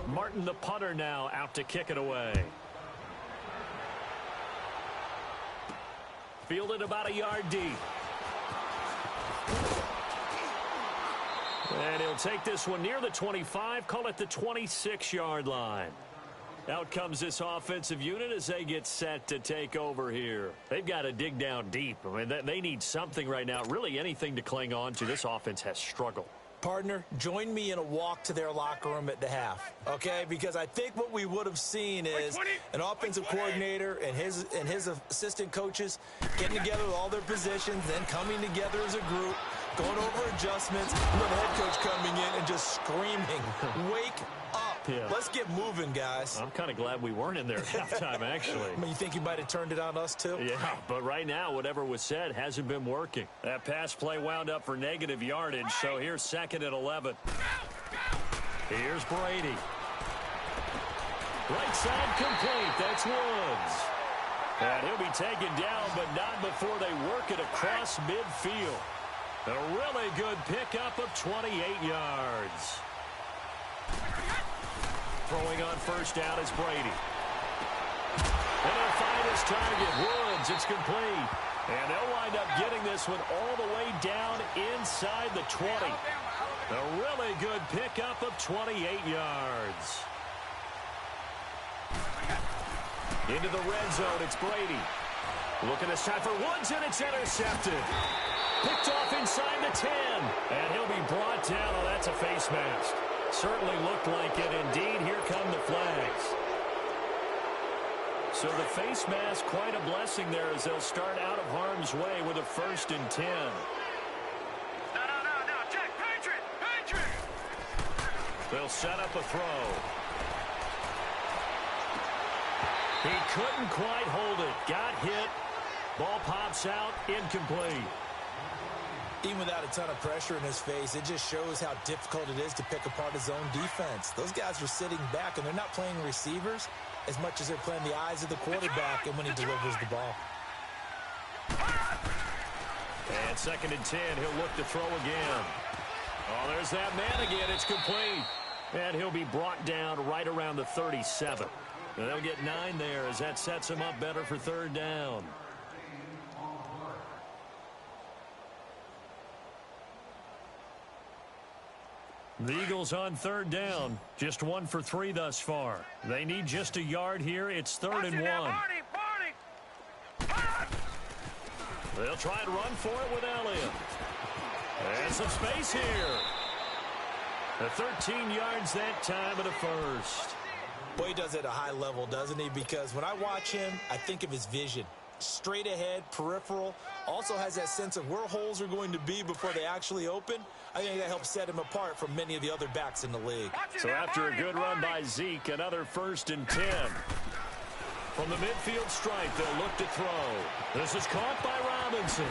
Martin, the punter, now out to kick it away. Fielded about a yard deep. And he'll take this one near the 25, call it the 26-yard line. Out comes this offensive unit as they get set to take over here. They've got to dig down deep. I mean, they need something right now, really anything to cling on to. This offense has struggled. Partner, join me in a walk to their locker room at the half, okay? Because I think what we would have seen is an offensive coordinator and his assistant coaches getting together with all their positions, then coming together as a group, going over adjustments, and then the head coach coming in and just screaming, wake up. Yeah. Let's get moving, guys. I'm kind of glad we weren't in there at halftime, actually. I mean, you think you might have turned it on us, too? Yeah, but right now, whatever was said hasn't been working. That pass play wound up for negative yardage, so here's 2nd and 11. Here's Brady. Right side complete. That's Woods. And he'll be taken down, but not before they work it across midfield. A really good pickup of 28 yards. Throwing on first down is Brady. And he'll find his target, Woods. It's complete. And they'll wind up getting this one all the way down inside the 20. A really good pickup of 28 yards. Into the red zone, it's Brady. Looking this time for Woods, and it's intercepted. Picked off inside the 10. And he'll be brought down. Oh, that's a face mask. Certainly looked like it. Indeed, here come the flags. So the face mask, quite a blessing there as they'll start out of harm's way with a 1st and 10. No, check, Patriot! They'll set up a throw. He couldn't quite hold it. Got hit. Ball pops out, incomplete. Even without a ton of pressure in his face, it just shows how difficult it is to pick apart his own defense. Those guys are sitting back, and they're not playing receivers as much as they're playing the eyes of the quarterback and when he delivers the ball. And 2nd and 10, he'll look to throw again. Oh, there's that man again. It's complete. And he'll be brought down right around the 37. And they'll get 9 there as that sets him up better for 3rd down. The Eagles on 3rd down. Just 1 for 3 thus far. They need just a yard here. It's 3rd and 1. They'll try and run for it with Elliott. And some space here. The 13 yards that time of the first. Boy, he does it at a high level, doesn't he? Because when I watch him, I think of his vision. straight ahead, peripheral. Also has that sense of where holes are going to be before they actually open. I think that helps set him apart from many of the other backs in the league. So after a good run by Zeke, another 1st and 10. From the midfield stripe, they'll look to throw. This is caught by Robinson.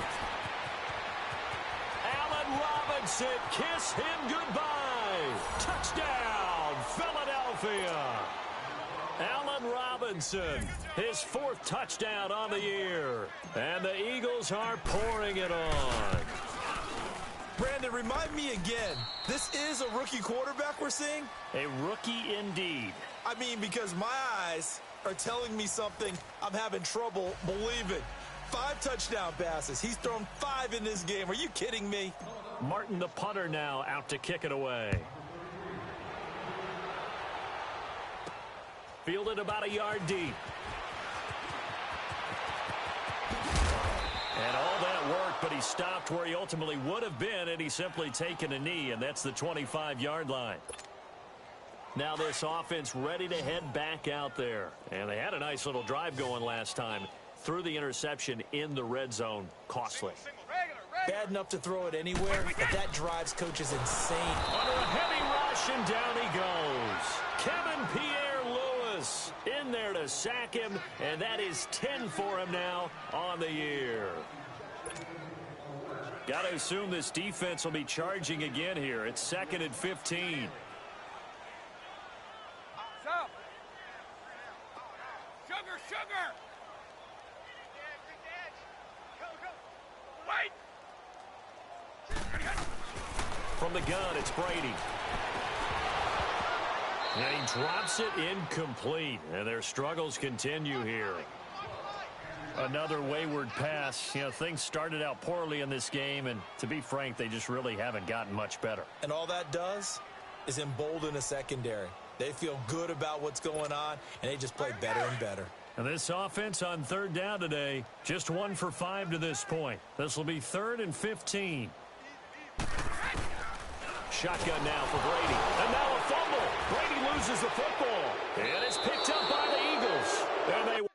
Allen Robinson, kiss him goodbye. Touchdown, Philadelphia. Allen Robinson, his 4th touchdown on the year. And the Eagles are pouring it on. Brandon, remind me again, this is a rookie quarterback we're seeing? A rookie indeed. I mean, because my eyes are telling me something I'm having trouble believing. 5 touchdown passes. He's thrown 5 in this game. Are you kidding me? Martin, the punter, now out to kick it away. Fielded about a yard deep. And all that work, but he stopped where he ultimately would have been, and he's simply taken a knee, and that's the 25-yard line. Now this offense ready to head back out there. And they had a nice little drive going last time. Threw the interception in the red zone. Costly. Bad enough to throw it anywhere, but that drives coaches insane. Under a heavy rush, and down he goes. Kevin Pierre-Louis in there to sack him, and that is 10 for him now on the year. Got to assume this defense will be charging again here. It's 2nd and 15. Sugar! Wait! From the gun, it's Brady. And he drops it incomplete. And their struggles continue here. Another wayward pass. You know, things started out poorly in this game, and to be frank, they just really haven't gotten much better. And all that does is embolden a secondary. They feel good about what's going on, and they just play better and better. And this offense on 3rd down today, just 1 for 5 to this point. This will be 3rd and 15. Shotgun now for Brady. And now a fumble. Brady loses the football. And it's picked up by the Eagles. And they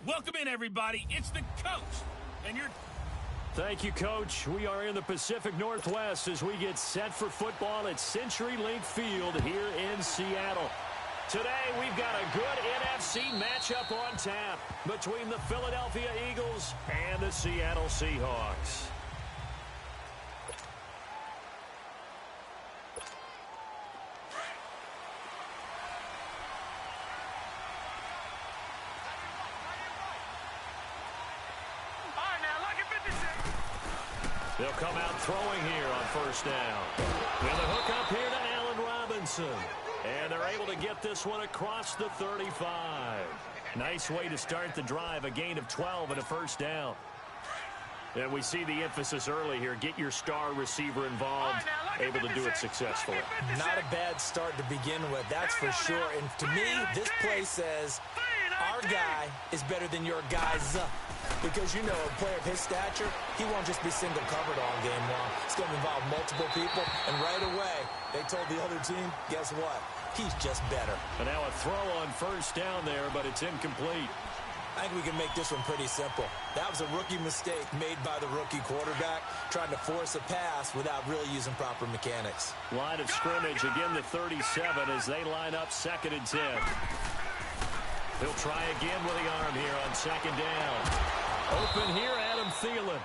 Welcome in, everybody. It's the coach. And you're... Thank you, Coach. We are in the Pacific Northwest as we get set for football at CenturyLink Field here in Seattle. Today, we've got a good NFC matchup on tap between the Philadelphia Eagles and the Seattle Seahawks. They'll come out throwing here on first down. With a hook up here to Allen Robinson. And they're able to get this one across the 35. Nice way to start the drive. A gain of 12 and a first down. And we see the emphasis early here. Get your star receiver involved. Able to do it successfully. Not a bad start to begin with, that's for sure. And to me, this play says our guy is better than your guy's. Because, you know, a player of his stature, he won't just be single covered all game long. It's going to involve multiple people. And right away, they told the other team, guess what? He's just better. And now a throw on first down there, but it's incomplete. I think we can make this one pretty simple. That was a rookie mistake made by the rookie quarterback, trying to force a pass without really using proper mechanics. Line of scrimmage, again the 37 as they line up 2nd and 10. He'll try again with the arm here on 2nd down. Open here, Adam Thielen.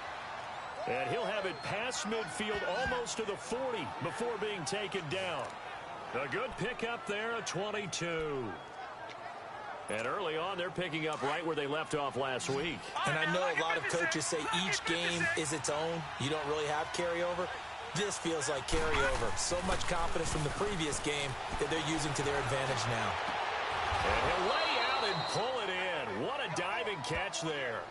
And he'll have it past midfield almost to the 40 before being taken down. A good pickup there, a 22. And early on, they're picking up right where they left off last week. And I know a lot of coaches say each game is its own. You don't really have carryover. This feels like carryover. So much confidence from the previous game that they're using to their advantage now. And he'll lay out and pull it in. What a diving catch there.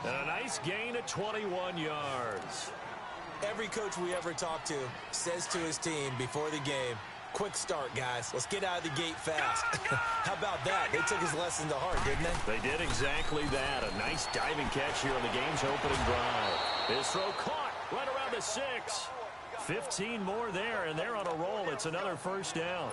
And a nice gain of 21 yards. Every coach we ever talk to says to his team before the game, quick start, guys. Let's get out of the gate fast. How about that? They took his lesson to heart, didn't they? They did exactly that. A nice diving catch here on the game's opening drive. His throw caught right around the 6. 15 more there, and they're on a roll. It's another first down.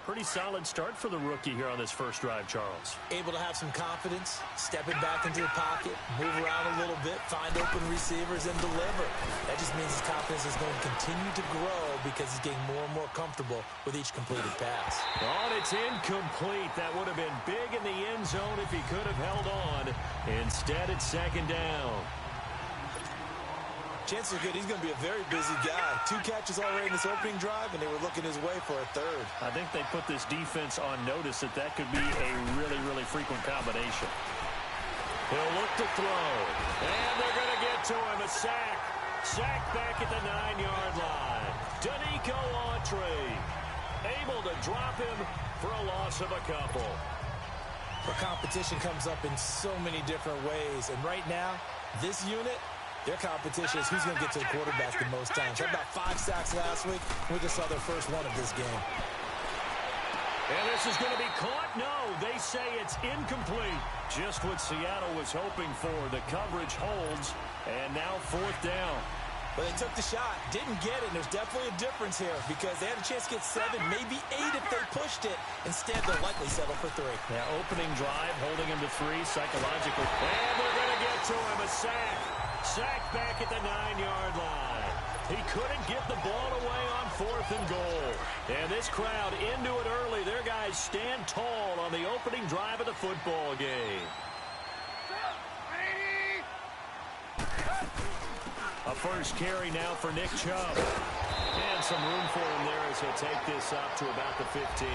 Pretty solid start for the rookie here on this first drive, Charles. Able to have some confidence, stepping back into the pocket, move around a little bit, find open receivers, and deliver. That just means his confidence is going to continue to grow because he's getting more and more comfortable with each completed pass. Oh, and it's incomplete. That would have been big in the end zone if he could have held on. Instead, it's 2nd down. Chances are good he's going to be a very busy guy. 2 catches already in this opening drive, and they were looking his way for a 3rd. I think they put this defense on notice that that could be a really, really frequent combination. He'll look to throw. And they're going to get to him. A sack. Sack back at the 9-yard line. Danico Autry able to drop him for a loss of a couple. The competition comes up in so many different ways. And right now, this unit, their competition is who's going to get to the quarterback the most times. They had about 5 sacks last week. We just saw their first one of this game. And this is going to be caught? No, they say it's incomplete. Just what Seattle was hoping for. The coverage holds, and now 4th down. But they took the shot, didn't get it, and there's definitely a difference here because they had a chance to get 7, maybe 8 if they pushed it. Instead, they'll likely settle for 3. Yeah, opening drive, holding him to 3 psychologically. And they're going to get to him, a sack. Sack back at the 9-yard line. He couldn't get the ball away on 4th and goal. And this crowd into it early. Their guys stand tall on the opening drive of the football game. A first carry now for Nick Chubb. And some room for him there as he'll take this up to about the 15.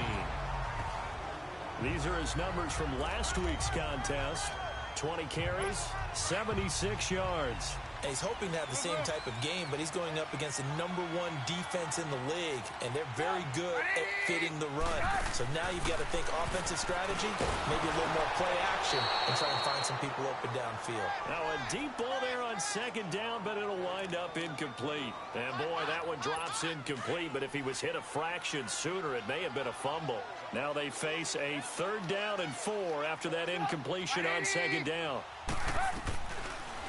These are his numbers from last week's contest. 20 carries, 76 yards. And he's hoping to have the same type of game, but he's going up against the #1 defense in the league, and they're very good at fitting the run. So now you've got to think offensive strategy, maybe a little more play action, and try and find some people open downfield. Now a deep ball there on 2nd down, but it'll wind up incomplete. And boy, that one drops incomplete, but if he was hit a fraction sooner, it may have been a fumble. Now they face a 3rd down and 4 after that incompletion on 2nd down.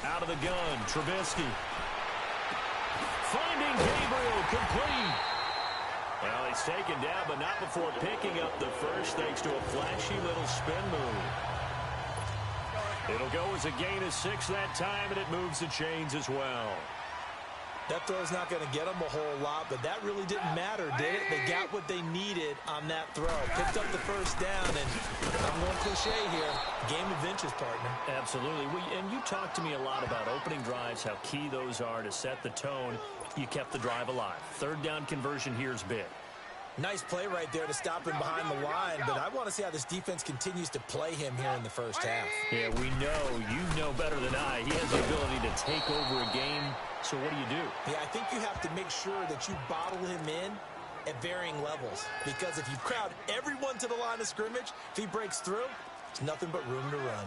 Out of the gun, Trubisky. Finding Gabriel, complete. Well, he's taken down, but not before picking up the first thanks to a flashy little spin move. It'll go as a gain of 6 that time, and it moves the chains as well. That throw's not going to get them a whole lot, but that really didn't matter, did it? They got what they needed on that throw. Picked up the first down, and I'm going cliche here. Game of inches, partner. Absolutely. And you talked to me a lot about opening drives, how key those are to set the tone. You kept the drive alive. Third down conversion here is big. Nice play right there to stop him behind the line, but I want to see how this defense continues to play him here in the first half. Yeah, we know. You know better than I. He has the ability to take over a game. So what do you do? Yeah, I think you have to make sure that you bottle him in at varying levels, because if you crowd everyone to the line of scrimmage, if he breaks through, there's nothing but room to run.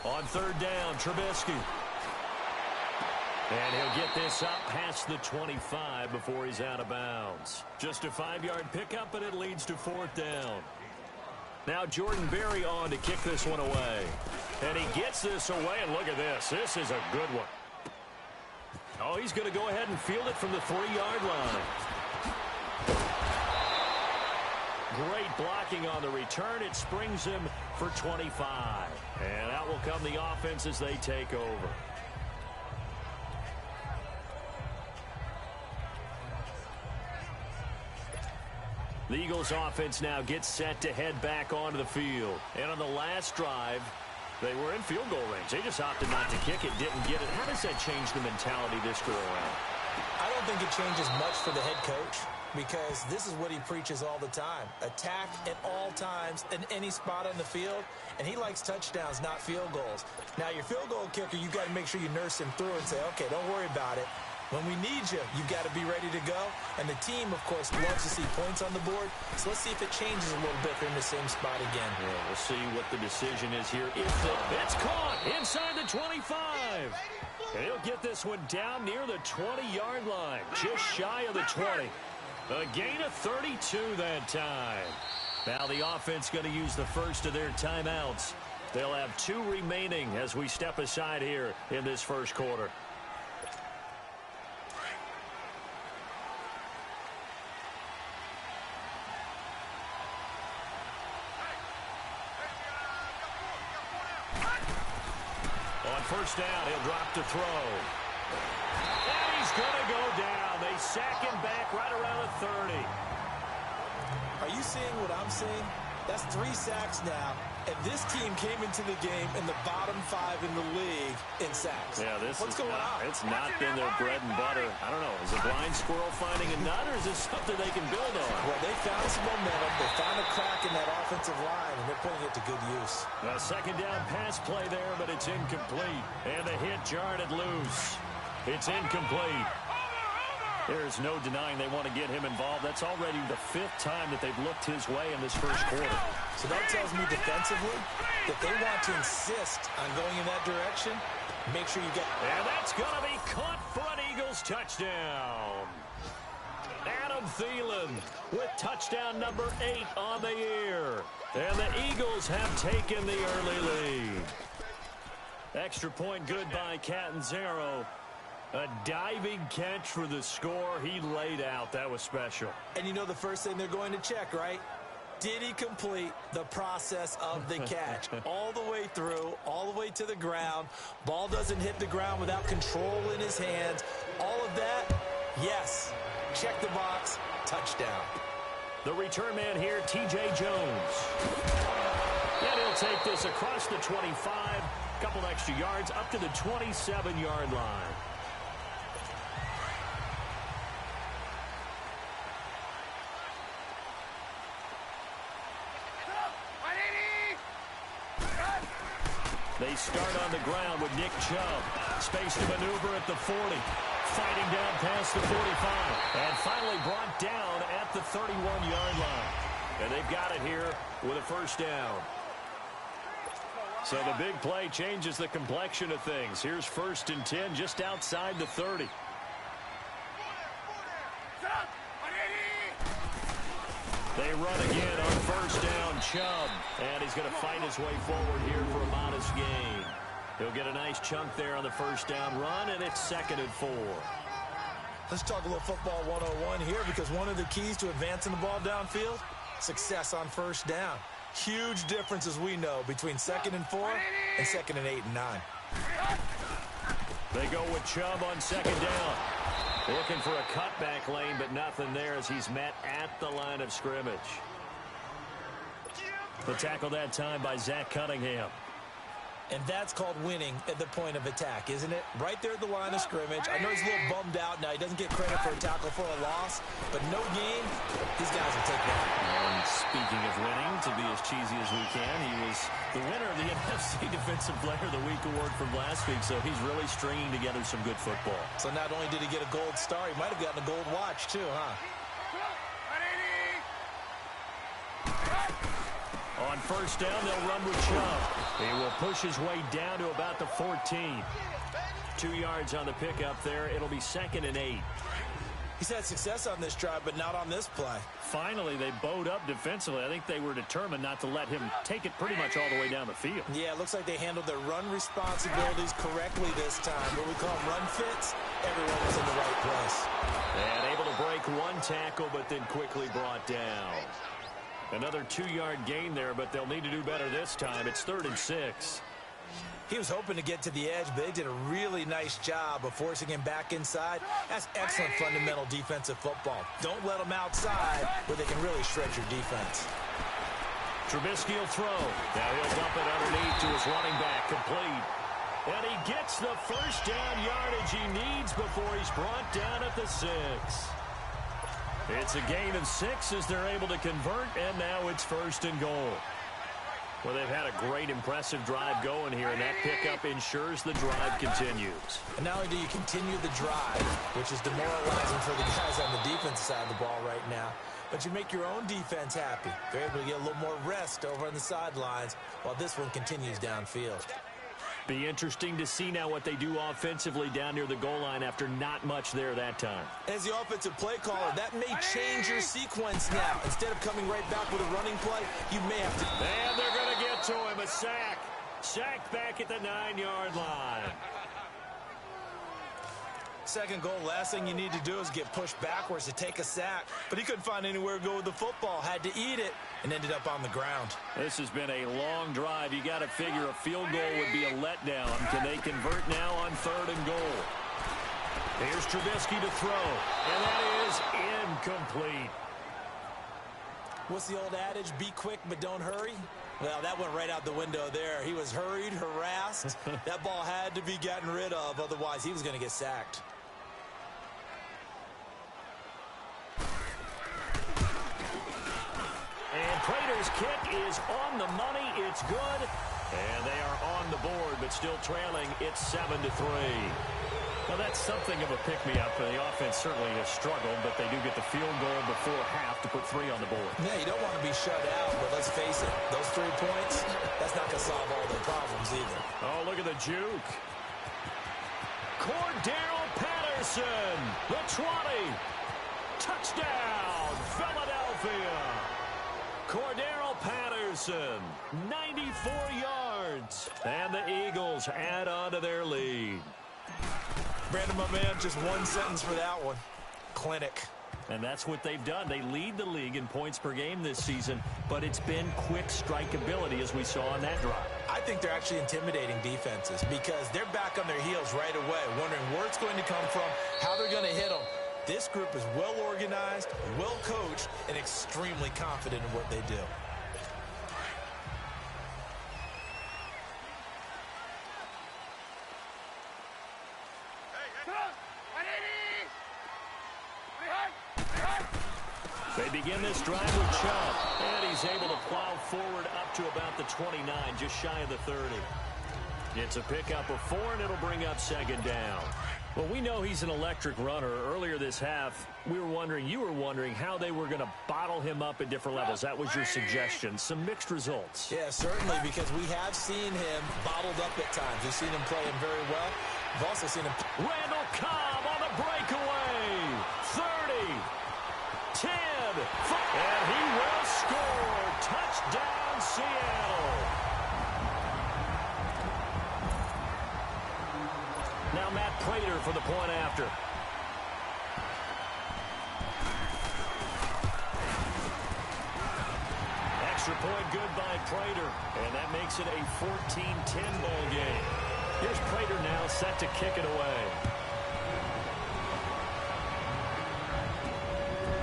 On third down, Trubisky. And he'll get this up past the 25 before he's out of bounds. Just a 5-yard pickup, and it leads to fourth down. Now Jordan Berry on to kick this one away. And he gets this away, and look at this. This is a good one. Oh, he's going to go ahead and field it from the 3-yard line. Great blocking on the return. It springs him for 25. And out will come the offense as they take over. The Eagles offense now gets set to head back onto the field. And on the last drive, they were in field goal range. They just opted not to kick it, didn't get it. How does that change the mentality this go around? I don't think it changes much for the head coach, because this is what he preaches all the time. Attack at all times in any spot on the field, and he likes touchdowns, not field goals. Now, your field goal kicker, you got to make sure you nurse him through and say, okay, don't worry about it. When we need you, you've got to be ready to go. And the team, of course, loves to see points on the board. So let's see if it changes a little bit if they're in the same spot again. Yeah, we'll see what the decision is here. It's caught inside the 25. And he'll get this one down near the 20-yard line, just shy of the 20. A gain of 32 that time. Now the offense going to use the first of their timeouts. They'll have 2 remaining as we step aside here in this first quarter. On first down, he'll drop to throw. And he's going to go down. They sack him back right around the 30. Are you seeing what I'm seeing? That's 3 sacks now, and this team came into the game in the bottom 5 in the league in sacks. Yeah, What's going on? It's not been their bread and butter. I don't know. Is a blind squirrel finding a nut, or is this something they can build on? Well, they found some momentum. They found a crack in that offensive line, and they're putting it to good use. A second down pass play there, but it's incomplete. And the hit jarred it loose. It's incomplete. There's no denying they want to get him involved. That's already the 5th time that they've looked his way in this first quarter. So that tells me defensively that they want to insist on going in that direction. Make sure you get... And that's going to be caught for an Eagles touchdown. Adam Thielen with touchdown number 8 on the year. And the Eagles have taken the early lead. Extra point good by Catanzaro. A diving catch for the score. He laid out. That was special. And you know the first thing they're going to check, right? Did he complete the process of the catch? All the way through, all the way to the ground. Ball doesn't hit the ground without control in his hands. All of that, yes. Check the box. Touchdown. The return man here, T.J. Jones. And he'll take this across the 25. Couple extra yards up to the 27-yard line. They start on the ground with Nick Chubb. Space to maneuver at the 40. Fighting down past the 45. And finally brought down at the 31-yard line. And they've got it here with a first down. So the big play changes the complexion of things. Here's 1st and 10 just outside the 30. They run again on first down, Chubb. And he's going to fight his way forward here for a modest gain. He'll get a nice chunk there on the first down run, and it's 2nd and 4. Let's talk a little football 101 here, because one of the keys to advancing the ball downfield, success on first down. Huge difference, as we know, between 2nd and 4 and 2nd and 8 and 9. They go with Chubb on 2nd down. Looking for a cutback lane, but nothing there as he's met at the line of scrimmage. The tackle that time by Zach Cunningham. And that's called winning at the point of attack, isn't it? Right there at the line of scrimmage. I know he's a little bummed out now. He doesn't get credit for a tackle for a loss, but no gain, these guys will take that. And speaking of winning, to be as cheesy as we can, he was the winner of the NFC Defensive Player of the Week award from last week, so he's really stringing together some good football. So not only did he get a gold star, he might have gotten a gold watch too, huh? On first down, they'll run with Chubb. He will push his way down to about the 14. 2 yards on the pickup there. It'll be 2nd and 8. He's had success on this drive, but not on this play. Finally, they bowed up defensively. I think they were determined not to let him take it pretty much all the way down the field. Yeah, it looks like they handled their run responsibilities correctly this time. What we call them run fits, everyone was in the right place. And able to break one tackle, but then quickly brought down. Another 2-yard gain there, but they'll need to do better this time. It's 3rd and 6. He was hoping to get to the edge, but they did a really nice job of forcing him back inside. That's excellent fundamental defensive football. Don't let them outside where they can really stretch your defense. Trubisky will throw. Now he'll dump it underneath to his running back, complete. And he gets the first down yardage he needs before he's brought down at the 6. It's a gain of 6 as they're able to convert, and now it's 1st and goal. Well, they've had a great, impressive drive going here, and that pickup ensures the drive continues. And not only do you continue the drive, which is demoralizing for the guys on the defense side of the ball right now, but you make your own defense happy. They're able to get a little more rest over on the sidelines while this one continues downfield. Be interesting to see now what they do offensively down near the goal line after not much there that time. As the offensive play caller, that may change your sequence now. Instead of coming right back with a running play, you may have to... And they're going to get to him, a sack. Sacked back at the 9-yard line. 2nd goal, last thing you need to do is get pushed backwards to take a sack. But he couldn't find anywhere to go with the football. Had to eat it and ended up on the ground. This has been a long drive. You got to figure a field goal would be a letdown. Can they convert now on 3rd and goal? Here's Trubisky to throw, and that is incomplete. What's the old adage? Be quick, but don't hurry. Well, that went right out the window there. He was hurried, harassed. That ball had to be gotten rid of, otherwise he was going to get sacked. And Prater's kick is on the money. It's good. And they are on the board, but still trailing. It's 7-3. Well, that's something of a pick-me-up. The offense certainly has struggled, but they do get the field goal before half to put 3 on the board. Yeah, you don't want to be shut out, but let's face it, those 3 points, that's not going to solve all their problems either. Oh, look at the juke. Cordero Patterson, the 20. Touchdown, Philadelphia. Cordero Patterson, 94 yards. And the Eagles add on to their lead. Brandon, my man, just one sentence for that one. Clinic. And that's what they've done. They lead the league in points per game this season, but it's been quick strikeability as we saw on that drive. I think they're actually intimidating defenses because they're back on their heels right away, wondering where it's going to come from, how they're going to hit them. This group is well organized, well coached, and extremely confident in what they do. They begin this drive with Chubb, and he's able to plow forward up to about the 29, just shy of the 30. It's a pickup of 4, and it'll bring up 2nd down. Well, we know he's an electric runner. Earlier this half, you were wondering how they were going to bottle him up at different levels. That was your suggestion. Some mixed results. Yeah, certainly, because we have seen him bottled up at times. We've seen him playing very well. We've also seen him... Randall Cobb on the breakaway. 30, 10, 5, and he will score. Touchdown, Seattle. Now Matt Prater for the point after. Extra point good by Prater, and that makes it a 14-10 ball game. Here's Prater now set to kick it away.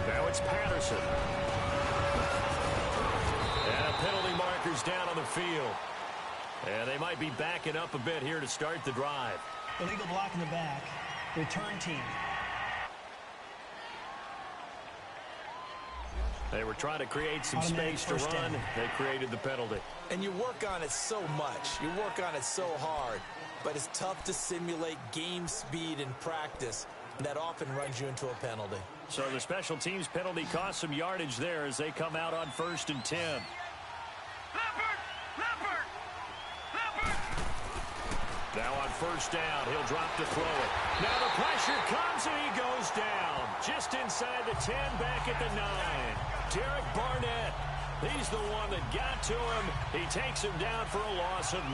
Now it's Patterson. And a penalty marker's down on the field. And they might be backing up a bit here to start the drive. Illegal block in the back. Return team. They were trying to create some space to run. They created the penalty. And you work on it so much. You work on it so hard. But it's tough to simulate game speed in practice. That often runs you into a penalty. So the special teams penalty cost some yardage there as they come out on 1st and 10. Now on 1st down, he'll drop to throw it. Now the pressure comes and he goes down. Just inside the 10, back at the 9. Derek Barnett, he's the one that got to him. He takes him down for a loss of 9.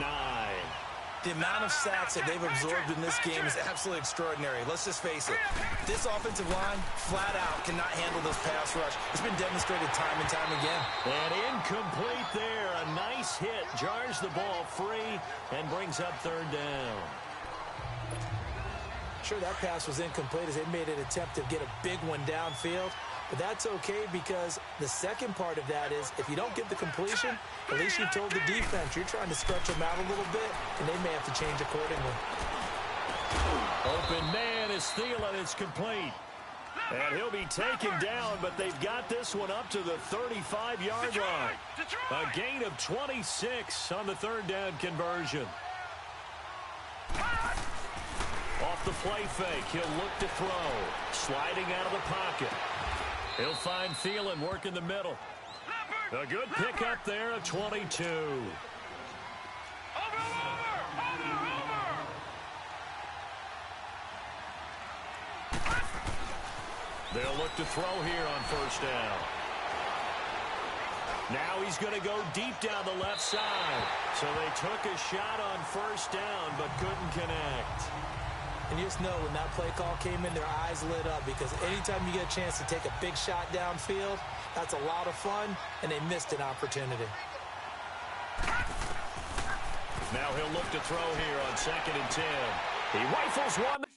The amount of sacks that they've absorbed in this game is absolutely extraordinary. Let's just face it. This offensive line, flat out, cannot handle this pass rush. It's been demonstrated time and time again. And incomplete there. A nice hit. Jars the ball free and brings up 3rd down. Sure, that pass was incomplete as they made an attempt to get a big one downfield. But that's okay because the second part of that is if you don't get the completion, at least you told the defense you're trying to stretch them out a little bit, and they may have to change accordingly. Open man is Thielen. It's complete. And he'll be taken down, but they've got this one up to the 35-yard line. A gain of 26 on the 3rd down conversion. Off the play fake, he'll look to throw. Sliding out of the pocket. He'll find Thielen working the middle. A good pickup there at 22. They'll look to throw here on 1st down. Now he's going to go deep down the left side. So they took a shot on 1st down but couldn't connect. And you just know when that play call came in, their eyes lit up because anytime you get a chance to take a big shot downfield, that's a lot of fun, and they missed an opportunity. Now he'll look to throw here on 2nd and 10. He rifles one.